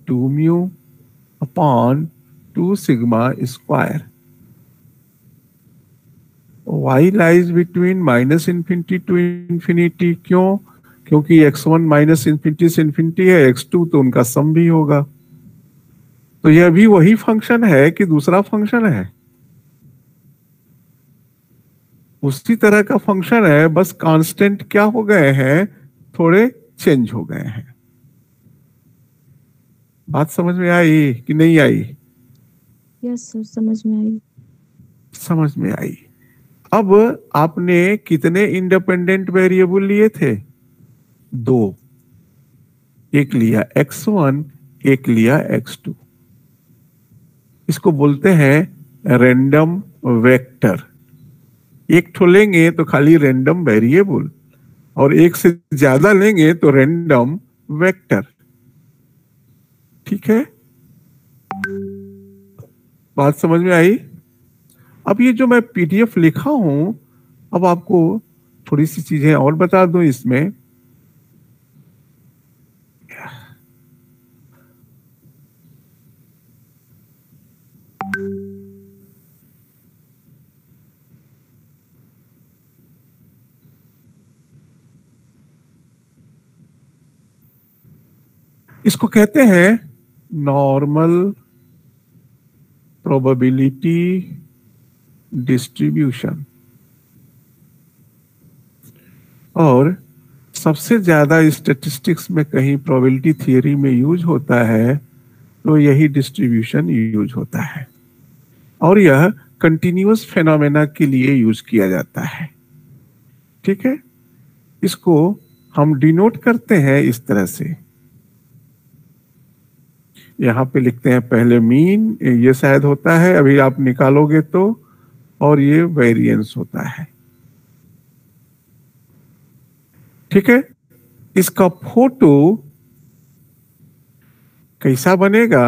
2 mu upon 2 sigma square. y lies between minus infinity to infinity. क्यों? क्योंकि x1 माइनस इंफिनिटी से इंफिनिटी है, x2 तो उनका सम भी होगा। तो यह भी वही फंक्शन है कि दूसरा फंक्शन है? उसी तरह का फंक्शन है, बस कांस्टेंट क्या हो गए हैं, थोड़े चेंज हो गए हैं। बात समझ में आई कि नहीं आई? यस सर, समझ में आई। समझ में आई। अब आपने कितने इंडिपेंडेंट वेरिएबल लिए थे? 2। एक लिया x1, एक लिया x2। इसको बोलते हैं रैंडम वेक्टर। एक ठो लेंगे तो खाली रैंडम वेरिएबल, और एक से ज्यादा लेंगे तो रैंडम वेक्टर। ठीक है, बात समझ में आई? अब ये जो मैं पीडीएफ लिखा हूं, अब आपको थोड़ी सी चीजें और बता दूं इसमें। इसको कहते हैं नॉर्मल प्रोबेबिलिटी डिस्ट्रीब्यूशन, और सबसे ज्यादा स्टैटिस्टिक्स में कहीं प्रोबेबिलिटी थियरी में यूज होता है तो यही डिस्ट्रीब्यूशन यूज होता है, और यह कंटिन्यूअस फेनोमेना के लिए यूज किया जाता है। ठीक है, इसको हम डिनोट करते हैं इस तरह से। यहां पे लिखते हैं पहले मीन, ये शायद होता है, अभी आप निकालोगे तो, और ये वेरिएंस होता है। ठीक है, इसका फोटो कैसा बनेगा?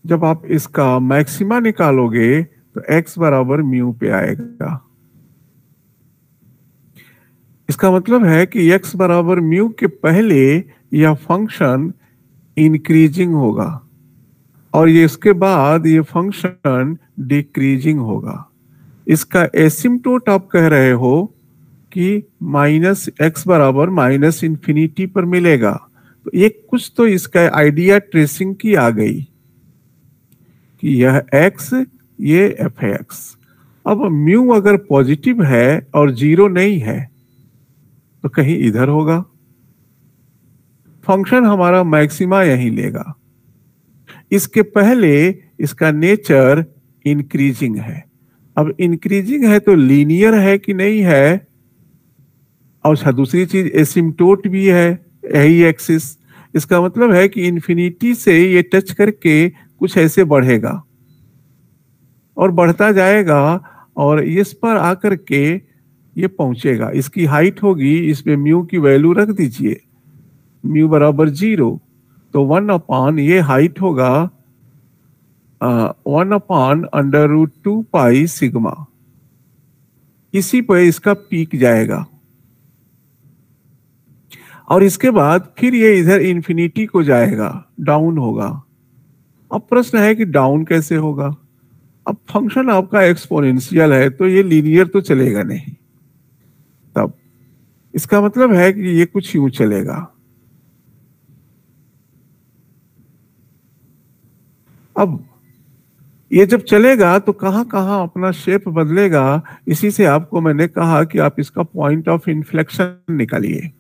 जब आप इसका मैक्सिमा निकालोगे तो x बराबर म्यू पे आएगा। इसका मतलब है कि x बराबर म्यू के पहले यह फंक्शन इंक्रीजिंग होगा, और ये इसके बाद ये फंक्शन डिक्रीजिंग होगा। इसका एसिम्पटोट आप कह रहे हो कि माइनस x बराबर माइनस इंफिनिटी पर मिलेगा, तो एक कुछ तो इसका आइडिया ट्रेसिंग की आ गई कि यह x, ये f है x। अब म्यू अगर पॉजिटिव है और 0 नहीं है तो कहीं इधर होगा, फंक्शन हमारा मैक्सिमा यहीं लेगा। इसके पहले इसका नेचर इंक्रीजिंग है। अब इंक्रीजिंग है तो लीनियर है कि नहीं है, और दूसरी चीज एसिम्पटोट भी है, यही एक्सिस। इसका मतलब है कि इंफिनिटी से ये टच करके कुछ ऐसे बढ़ेगा और बढ़ता जाएगा, और इस पर आकर के ये पहुंचेगा। इसकी हाइट होगी, इसमें म्यू की वैल्यू रख दीजिए, म्यू बराबर 0, तो 1 अपॉन ये हाइट होगा 1 अपॉन √2 पाई सिग्मा। इसी पे इसका पीक जाएगा, और इसके बाद फिर ये इधर इंफिनिटी को जाएगा, डाउन होगा। अब प्रश्न है कि डाउन कैसे होगा? अब फंक्शन आपका एक्सपोनेंशियल है तो ये लीनियर तो चलेगा नहीं, तब इसका मतलब है कि ये कुछ यूं चलेगा। अब ये जब चलेगा तो कहां कहां अपना शेप बदलेगा, इसी से आपको मैंने कहा कि आप इसका पॉइंट ऑफ इन्फ्लेक्शन निकालिए,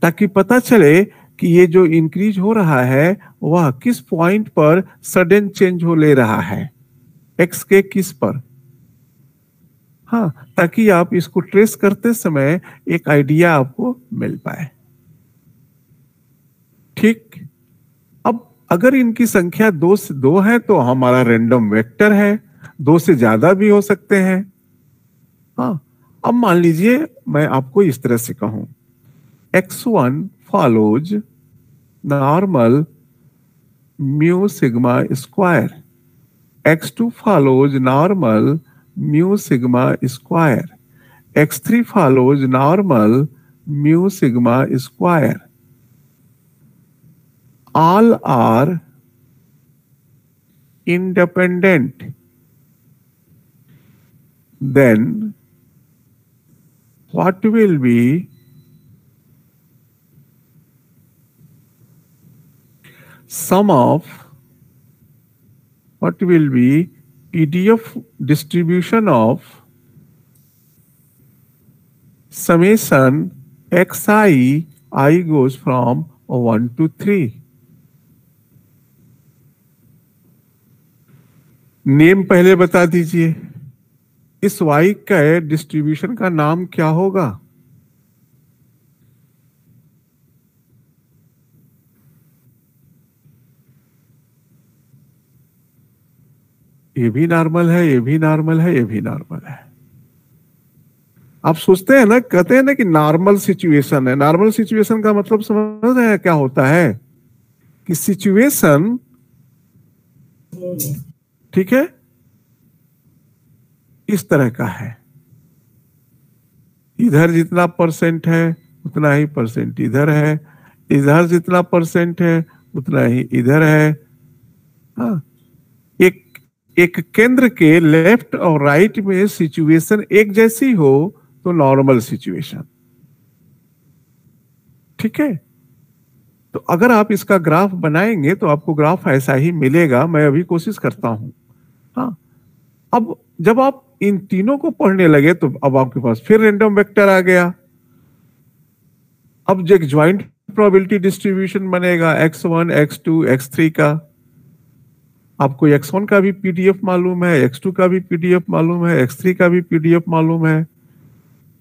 ताकि पता चले कि ये जो इंक्रीज हो रहा है वह किस पॉइंट पर सडन चेंज हो ले रहा है, एक्स के किस पर। हाँ, ताकि आप इसको ट्रेस करते समय एक आइडिया आपको मिल पाए। ठीक, अब अगर इनकी संख्या 2 से 2 है तो हमारा रैंडम वेक्टर है, 2 से ज्यादा भी हो सकते हैं। हाँ, अब मान लीजिए मैं आपको इस तरह से कहूं, x1 follows normal mu sigma square, x2 follows normal mu sigma square, x3 follows normal mu sigma square. All are independent. Then what will be sum of what will be PDF distribution of summation xi, I goes from 1 to 3. Name पहले बता दीजिए, इस y का distribution का नाम क्या होगा? ये भी नॉर्मल है, ये भी नॉर्मल है, ये भी नॉर्मल है। आप सोचते हैं ना, कहते हैं ना कि नॉर्मल सिचुएशन है। नॉर्मल सिचुएशन का मतलब समझ रहे हैं क्या होता है? कि सिचुएशन, ठीक है, इस तरह का है, इधर जितना परसेंट है उतना ही परसेंट इधर है, इधर जितना परसेंट है उतना ही इधर है। हाँ, एक केंद्र के लेफ्ट और राइट में सिचुएशन एक जैसी हो तो नॉर्मल सिचुएशन, ठीक है। तो अगर आप इसका ग्राफ बनाएंगे तो आपको ग्राफ ऐसा ही मिलेगा। मैं अभी कोशिश करता हूं। हाँ, अब जब आप इन तीनों को पढ़ने लगे तो अब आपके पास फिर रैंडम वेक्टर आ गया। अब जो एक ज्वाइंट प्रोबेबिलिटी डिस्ट्रीब्यूशन बनेगा x1, x2, x3 का। आपको x1 का भी पीडीएफ मालूम है, x2 का भी पीडीएफ मालूम है, x3 का भी पीडीएफ मालूम है।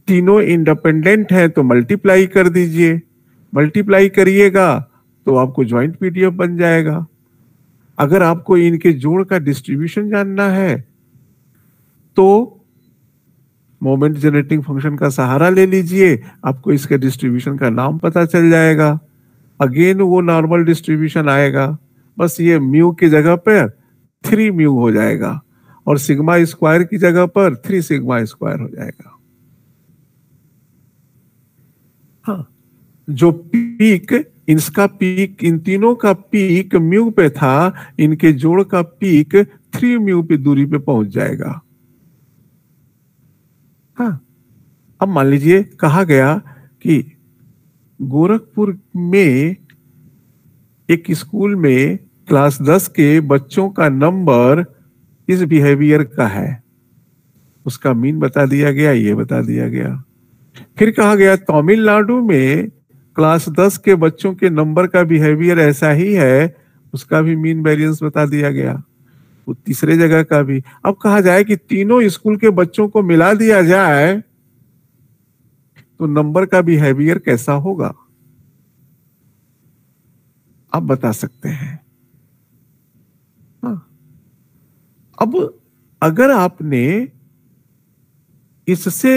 तीनों इंडिपेंडेंट हैं तो मल्टीप्लाई कर दीजिए। मल्टीप्लाई करिएगा तो आपको ज्वाइंट पीडीएफ बन जाएगा। अगर आपको इनके जोड़ का डिस्ट्रीब्यूशन जानना है तो मोमेंट जनरेटिंग फंक्शन का सहारा ले लीजिए, आपको इसके डिस्ट्रीब्यूशन का नाम पता चल जाएगा। अगेन वो नॉर्मल डिस्ट्रीब्यूशन आएगा, बस ये म्यू की जगह पर 3 म्यू हो जाएगा और सिग्मा स्क्वायर की जगह पर 3 सिग्मा स्क्वायर हो जाएगा। हाँ, जो पीक, इसका पीक, इन तीनों का पीक म्यू पे था, इनके जोड़ का पीक 3 म्यू पे दूरी पे पहुंच जाएगा। हाँ, अब मान लीजिए कहा गया कि गोरखपुर में एक स्कूल में क्लास 10 के बच्चों का नंबर इस बिहेवियर का है, उसका मीन बता दिया गया, ये बता दिया गया। फिर कहा गया तमिलनाडु में क्लास 10 के बच्चों के नंबर का बिहेवियर ऐसा ही है, उसका भी मीन वेरिएंस बता दिया गया। वो तीसरे जगह का भी। अब कहा जाए कि तीनों स्कूल के बच्चों को मिला दिया जाए तो नंबर का बिहेवियर कैसा होगा, आप बता सकते हैं। हाँ, अब अगर आपने इससे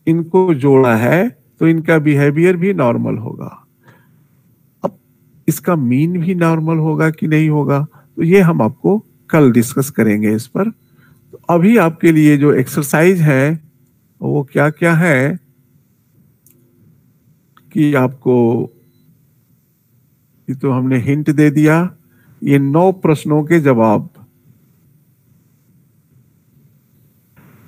इनको जोड़ा है तो इनका बिहेवियर भी नॉर्मल होगा। अब इसका मीन भी नॉर्मल होगा कि नहीं होगा, तो ये हम आपको कल डिस्कस करेंगे इस पर। तो अभी आपके लिए जो एक्सरसाइज है वो क्या क्या है कि आपको, ये तो हमने हिंट दे दिया, ये 9 प्रश्नों के जवाब,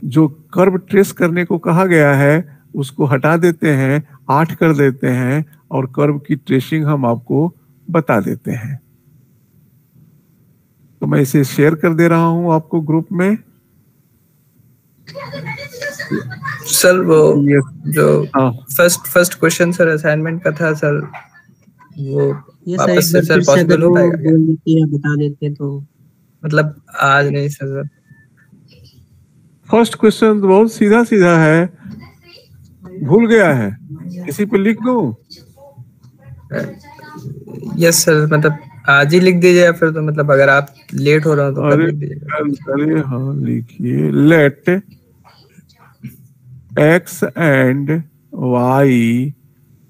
जो कर्व ट्रेस करने को कहा गया है उसको हटा देते हैं, 8 कर देते हैं और कर्व की ट्रेसिंग हम आपको बता देते हैं। तो मैं इसे शेयर कर दे रहा हूं आपको ग्रुप में। सर वो जो फर्स्ट क्वेश्चन सर असाइनमेंट का था सर, वो ये वापस से सर पॉसिबल हो पाएगा क्या? बोल देते या बता देते तो मतलब आज नहीं सर। फर्स्ट क्वेश्चन बहुत सीधा सीधा है, भूल गया है, किसी पे लिख दूं? यस सर, मतलब आज ही लिख दीजिए या फिर तो मतलब अगर आप लेट हो रहा हो तो कल लिख दीजिएगा। अरे हाँ लिखिए, late x and y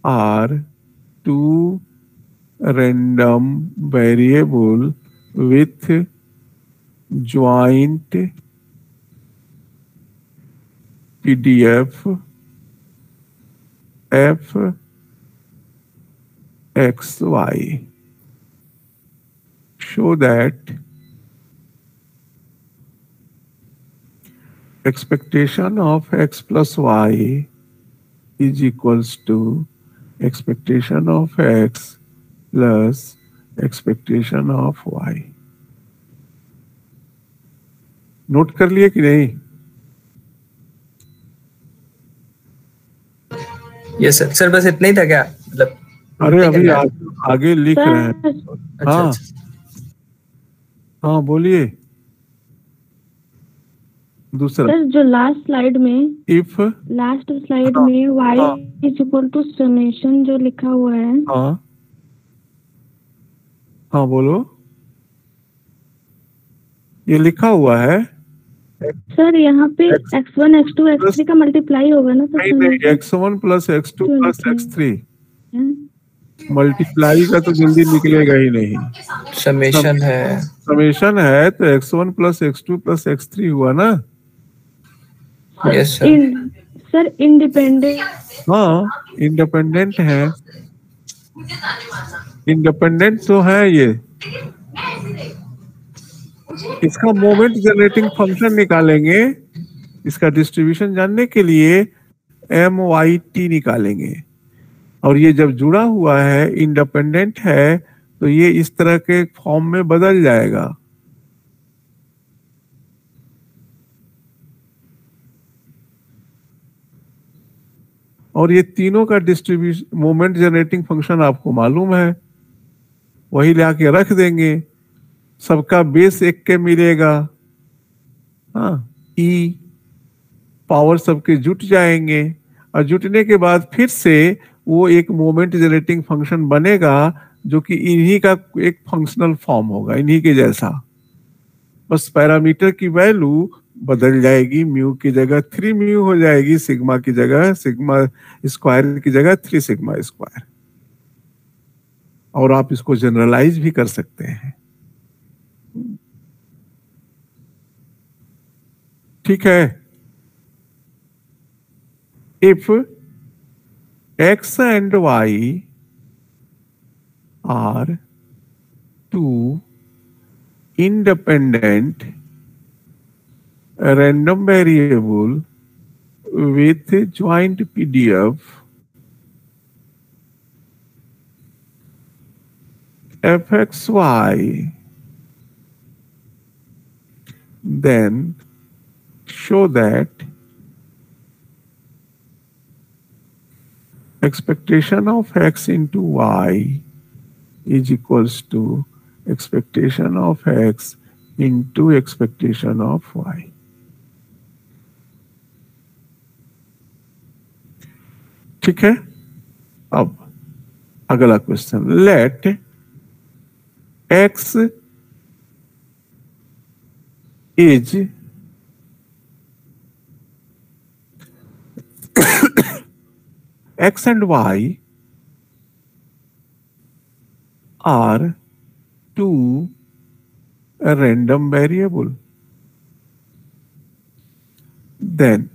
are 2 random variable with joint PDF f x y. Show that expectation of x plus y is equals to expectation of x plus expectation of y. Note कर लिए कि नहीं? Yes sir. Sir बस इतना ही था क्या, मतलब? अरे अभी आगे लिख रहे हैं। अच्छा हाँ अच्छा। हाँ बोलिए। दूसरा सर जो लास्ट स्लाइड में इफ लास्ट स्लाइड में y is equal to summation जो लिखा हुआ है, हाँ हाँ बोलो, ये लिखा हुआ है। सर यहाँ पे x1 x2 x3 का मल्टीप्लाई होगा ना सर? नहीं x1 plus x2 plus x3 multiply का तो जल्दी निकलेगा ही नहीं। समेशन है। समेशन है तो x1 plus x2 plus x3 हुआ ना? Yes sir. Sir independent. हाँ इंडिपेंडेंट है, इंडिपेंडेंट तो है ये। इसका मोमेंट जनरेटिंग फंक्शन निकालेंगे, इसका डिस्ट्रीब्यूशन जानने के लिए MYT निकालेंगे। और ये जब जुड़ा हुआ है, इंडिपेंडेंट है, तो ये इस तरह के फॉर्म में बदल जाएगा। और ये तीनों का डिस्ट्रीब्यूशन मोमेंट जनरेटिंग फंक्शन आपको मालूम है, वही लाके रख देंगे। सबका बेस एक के मिलेगा। हाँ ई पावर सबके जुट जाएंगे, और जुटने के बाद फिर से वो एक मोमेंट जनरेटिंग फंक्शन बनेगा जो कि इन्हीं का एक फंक्शनल फॉर्म होगा, इन्हीं के जैसा। बस पैरामीटर की वैल्यू बदल जाएगी, म्यू की जगह 3 म्यू हो जाएगी, सिग्मा की जगह सिग्मा स्क्वायर की जगह 3 सिग्मा स्क्वायर। और आप इसको जनरलाइज भी कर सकते हैं। ठीक है। If x and y are two independent random variable with joint PDF, fxy, then show that expectation of x into y is equals to expectation of x into expectation of y. ठीक है। अब अगला question, let x is x and y are two random variable. Then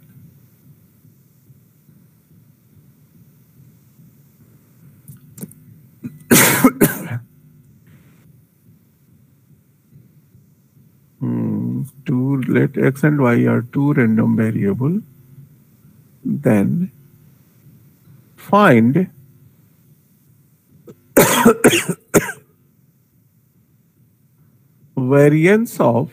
let x and y are two random variable. Then find variance of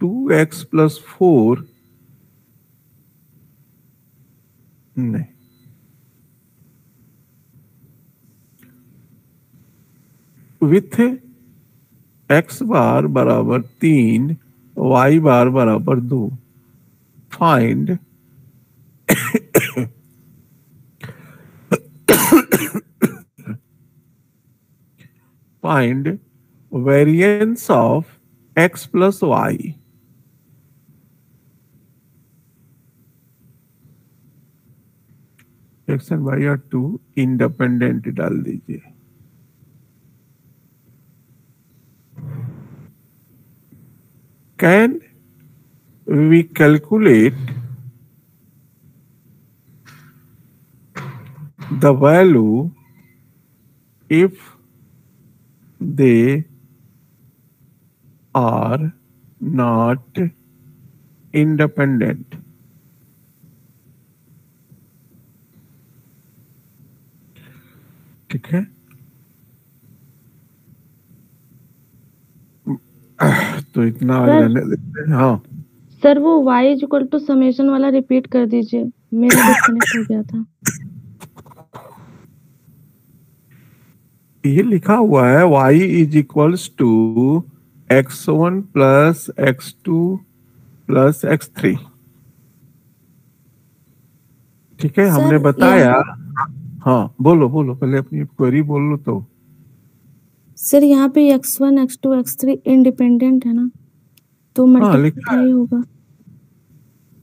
two x plus 4 नहीं with x बार बराबर 3 y बार बराबर 2। Find find variance of x plus y. x and y are two independent डाल दीजिए। Can we calculate the value if they are not independent? ठीक है। तो इतना sir. रहने देते हैं। हाँ सर वो y इक्वल टू समेशन वाला रिपीट कर दीजिए, मेरा डिस्कनेक्ट हो गया था। ये लिखा हुआ है y is equals to x1 plus x2 plus x3। ठीक है, हमने बताया। हाँ बोलो बोलो, पहले अपनी क्वेरी बोल लो। तो सर यहाँ पे x1 x2 x3 इंडिपेंडेंट है ना, तो मल्टीप्लाई होगा।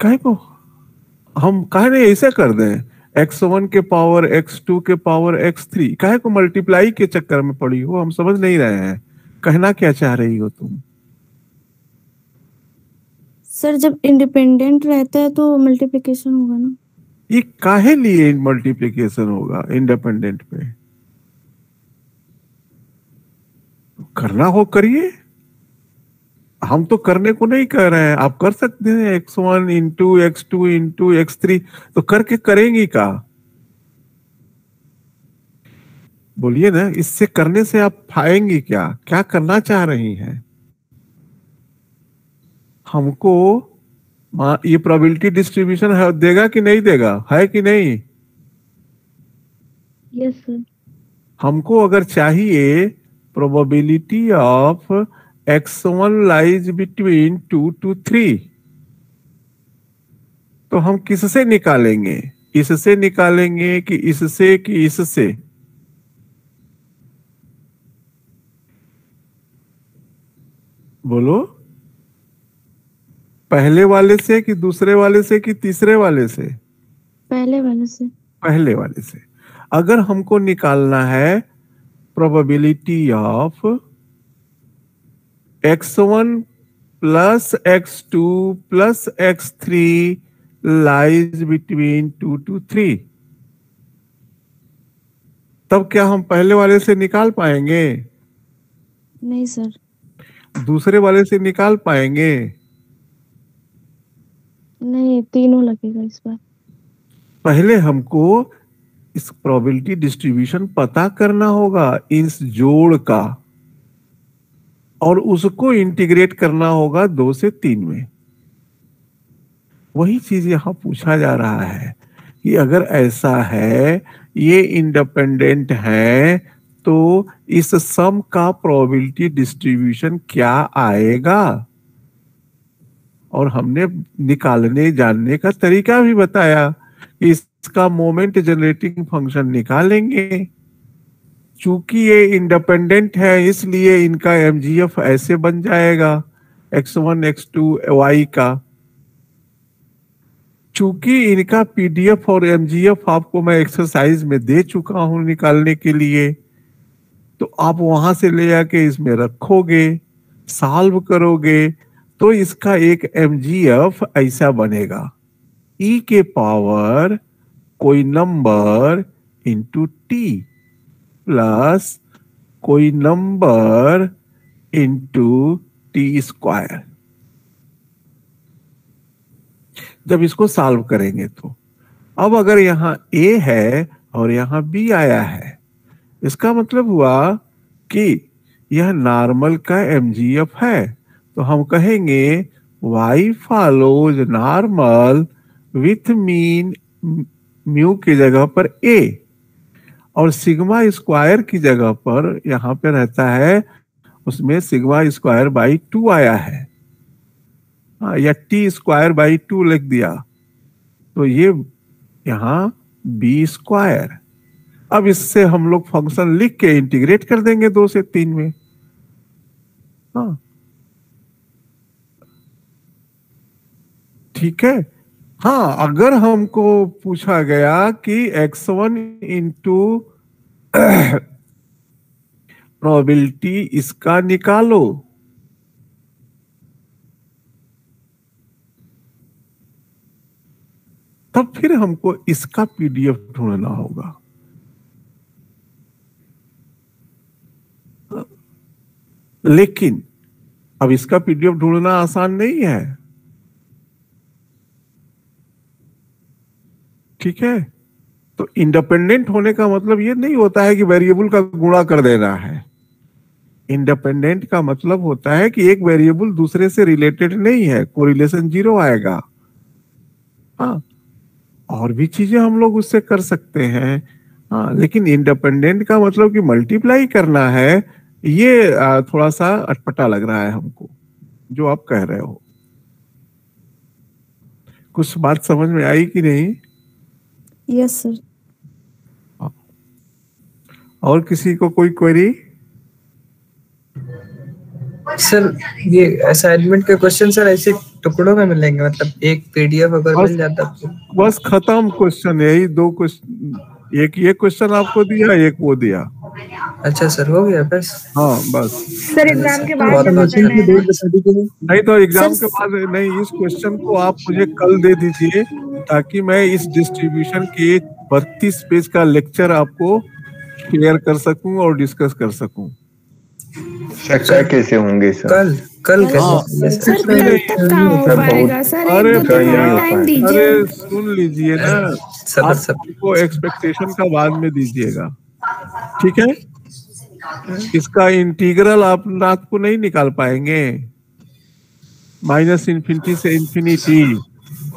काहे को हम काहे नहीं ऐसे कर दें, x1 के पावर x2 के पावर x3, काहे को मल्टीप्लाई के चक्कर में पड़ी हो? हम समझ नहीं रहे हैं, कहना क्या चाह रही हो तुम? सर जब इंडिपेंडेंट रहता है तो मल्टीप्लिकेशन होगा ना। ये काहे लिए मल्टीप्लिकेशन होगा इंडिपेंडेंट पे? करना हो करिए, हम तो करने को नहीं कह रहे हैं, आप कर सकते हैं x1 into x2 into x3, तो करके करेंगी का? बोलिए ना, इससे करने से आप पाएंगी क्या? क्या करना चाह रही हैं? हमको ये प्रोबेबिलिटी डिस्ट्रीब्यूशन है, देगा कि नहीं देगा, है कि नहीं? Yes sir. हमको अगर चाहिए probability of x1 lies between 2 to 3, तो हम किससे निकालेंगे? इससे निकालेंगे कि इससे कि इससे? बोलो, पहले वाले से कि दूसरे वाले से कि तीसरे वाले से? पहले वाले से। पहले वाले से। अगर हमको निकालना है probability of x1 plus x2 plus x3 lies between 2 to 3, तब क्या हम पहले वाले से निकाल पाएंगे? नहीं सर। दूसरे वाले से निकाल पाएंगे? नहीं, तीनों लगेगा इस बार। पहले हमको इस प्रोबेबिलिटी डिस्ट्रीब्यूशन पता करना होगा, इस जोड़ का, और उसको इंटीग्रेट करना होगा 2 से 3 में। वही चीज यहां पूछा जा रहा है कि अगर ऐसा है, ये इंडिपेंडेंट है, तो इस सम का प्रोबेबिलिटी डिस्ट्रीब्यूशन क्या आएगा? और हमने निकालने जानने का तरीका भी बताया कि इसका मोमेंट जनरेटिंग फंक्शन निकालेंगे। चूंकि ये इंडिपेंडेंट है, इसलिए इनका एमजीएफ ऐसे बन जाएगा x1 x2 y का। चूंकि इनका पीडीएफ और एमजीएफ आपको मैं एक्सरसाइज में दे चुका हूं निकालने के लिए, तो आप वहां से ले आके इसमें रखोगे, सॉल्व करोगे, तो इसका एक एमजीएफ ऐसा बनेगा, e के पावर कोई नंबर इंटू टी प्लस कोई नंबर इंटू टी स्क्वायर। जब इसको सॉल्व करेंगे तो अब अगर यहाँ a है और यहाँ b आया है, इसका मतलब हुआ कि यह नॉर्मल का एमजीएफ है, तो हम कहेंगे y follows normal with mean mu की जगह पर a, और सिग्मा स्क्वायर की जगह पर यहाँ पे रहता है, उसमें सिग्मा स्क्वायर बाई 2 आया है, या टी स्क्वायर बाई 2 लिख दिया, तो ये यहाँ बी स्क्वायर। अब इससे हम लोग फंक्शन लिख के इंटीग्रेट कर देंगे 2 से 3 में। हाँ ठीक है। हाँ, अगर हमको पूछा गया कि x1 इंटू प्रोबेबिलिटी इसका निकालो, तब फिर हमको इसका पीडीएफ ढूंढना होगा। लेकिन अब इसका पीडीएफ ढूंढना आसान नहीं है, ठीक है। तो इंडिपेंडेंट होने का मतलब ये नहीं होता है कि वेरिएबल का गुणा कर देना है। इंडिपेंडेंट का मतलब होता है कि एक वेरिएबल दूसरे से रिलेटेड नहीं है, कोरिलेशन 0 आएगा। हाँ, और भी चीजें हम लोग उससे कर सकते हैं। हाँ, लेकिन इंडिपेंडेंट का मतलब कि मल्टीप्लाई करना है, ये थोड़ा सा अटपटा लग रहा है हमको, जो आप कह रहे हो। कुछ बात समझ में आई कि नहीं? Yes sir. और किसी को कोई क्वेरी? सर ये असाइनमेंट के क्वेश्चन सर ऐसे टुकड़ों में मिलेंगे, मतलब एक पीडीएफ अगर मिल जाता तो बस खत्म क्वेश्चन, यही 2 क्वेश्चन, एक ये क्वेश्चन आपको दिया, एक वो दिया। अच्छा सर, हो गया बस। हाँ बस। सर एग्जाम के बाद जमा क्वेश्चन करना की है डेट ना? बता दीजिए। नहीं तो एग्जाम के बाद नहीं, इस क्वेश्चन को आप मुझे कल दे दीजिए, ताकि मैं इस डिस्ट्रीब्यूशन के 32 पेज का लेक्चर आपको क्लियर कर सकूं और डिस्कस कर सकूं। सर कैसे होंगे सर? कल कैसे? सर कल तक कहाँ हो पाएगा सर, अरे 1-2 दिन और टाइम दीजिए। अरे सुन लीजिए ना, सबर आपको एक्सपेक्टेशन का बाद में दीजिएगा, ठीक है? इसका इंटीग्रल आप रात को नहीं निकाल पाएंगे, -∞ से इंफिनिटी,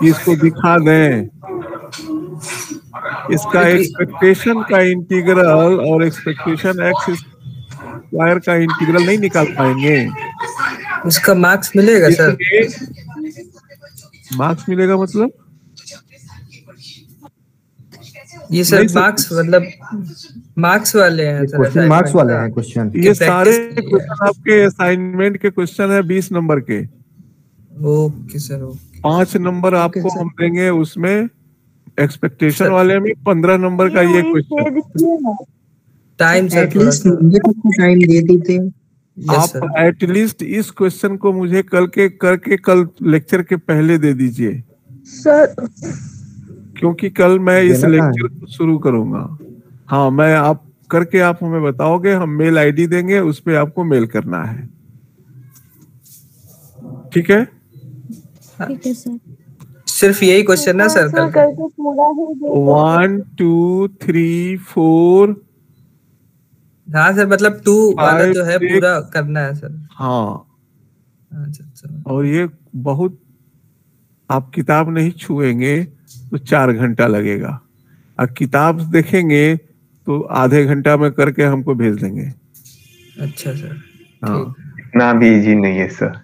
इसको दिखा दें। इसका एक्सपेक्टेशन का इंटीग्रल और एक्सपेक्टेशन एक्स स्क्वायर का इंटीग्रल नहीं निकाल पाएंगे। उसका मार्क्स मिलेगा सर? मार्क्स मिलेगा मतलब? ये सर मार्क्स मतलब मार्क्स वाले हैं सर, क्वेश्चन मार्क्स वाले हैं क्वेश्चन। ये सारे क्वेश्चन आपके असाइनमेंट के क्वेश्चन है 20 नंबर के। Okay sir, okay. 5 नंबर आपको हम देंगे उसमें, एक्सपेक्टेशन वाले में 15 नंबर का ये क्वेश्चन। टाइम सर एटलीस्ट मुझे तो टाइम दे देते हैं। आप एटलीस्ट इस क्वेश्चन को मुझे कल लेक्चर के पहले दे दीजिए सर। क्योंकि कल मैं इस लेक्चर को शुरू करूंगा। हाँ, मैं आप करके आप हमें बताओगे, हम मेल आईडी देंगे, उस पे आपको मेल करना है, ठीक है? ठीक है सर। सिर्फ यही क्वेश्चन है सर कल? 1 2 3 4। हाँ सर, मतलब 2 वाला जो है पूरा करना है सर। हाँ अच्छा। और ये बहुत, आप किताब नहीं छुएंगे तो 4 घंटा लगेगा, और किताब देखेंगे तो आधे घंटा में करके हमको भेज देंगे। अच्छा सर। हाँ, इतना भी इजी नहीं है सर।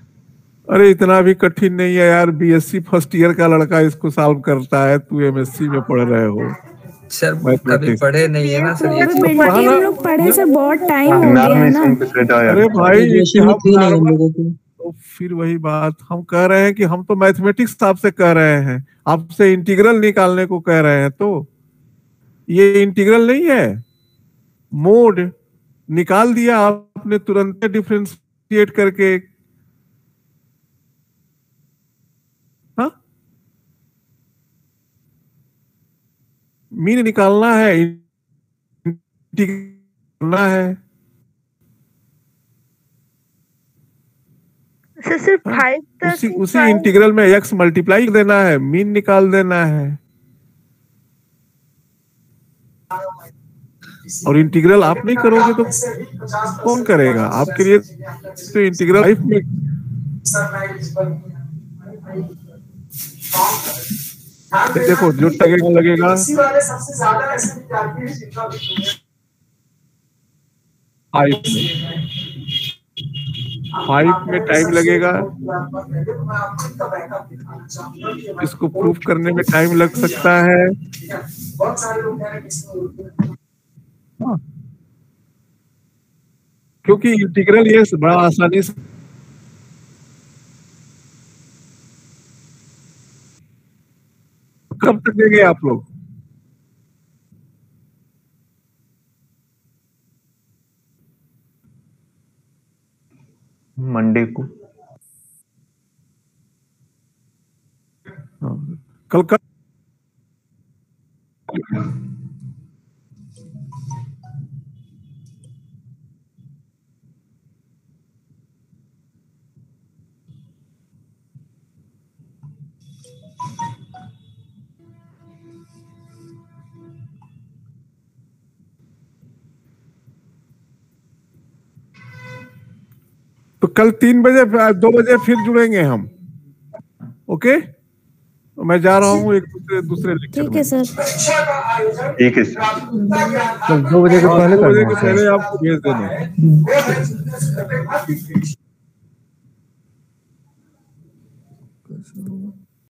अरे इतना भी कठिन नहीं है यार, बीएससी फर्स्ट ईयर का लड़का इसको सॉल्व करता है, तू एमएससी में पढ़ रहे हो सर। कभी पढ़े नहीं है ना सर ये चीज। हम लोग पढ़े सर, बहुत टाइम हो गया ना। अरे भाई तो तो फिर वही बात हम कह रहे हैं कि हम तो मैथमेटिक्स आपसे कह रहे हैं, आपसे इंटीग्रल निकालने को कह रहे हैं, तो ये इंटीग्रल नहीं है, मोड निकाल दिया आपने तुरंत डिफरेंशिएट करके। हाँ, मीन निकालना है, इंटीग्रल है। सिर्फ 5 तक उसी इंटीग्रल में x मल्टीप्लाई देना है, मीन निकाल देना है। और इंटीग्रल आप नहीं करोगे तो कौन करेगा आपके लिए? तो इंटीग्रल लाइफ में देखो जो लगेगा 5 में टाइम लगेगा, इसको प्रूफ करने में टाइम लग सकता है। हाँ, क्योंकि इंटीग्रल ये बड़ा आसानी से कब तक देंगे आप लोग? मंडे को। कल का तो कल 3 बजे 2 बजे फिर जुड़ेंगे हम। ओके, तो मैं जा रहा हूँ एक दूसरे लेक्चर में। ठीक है सर। ठीक है सर, 2 बजे के पहले 2 बजे के पहले आपको भेज देना।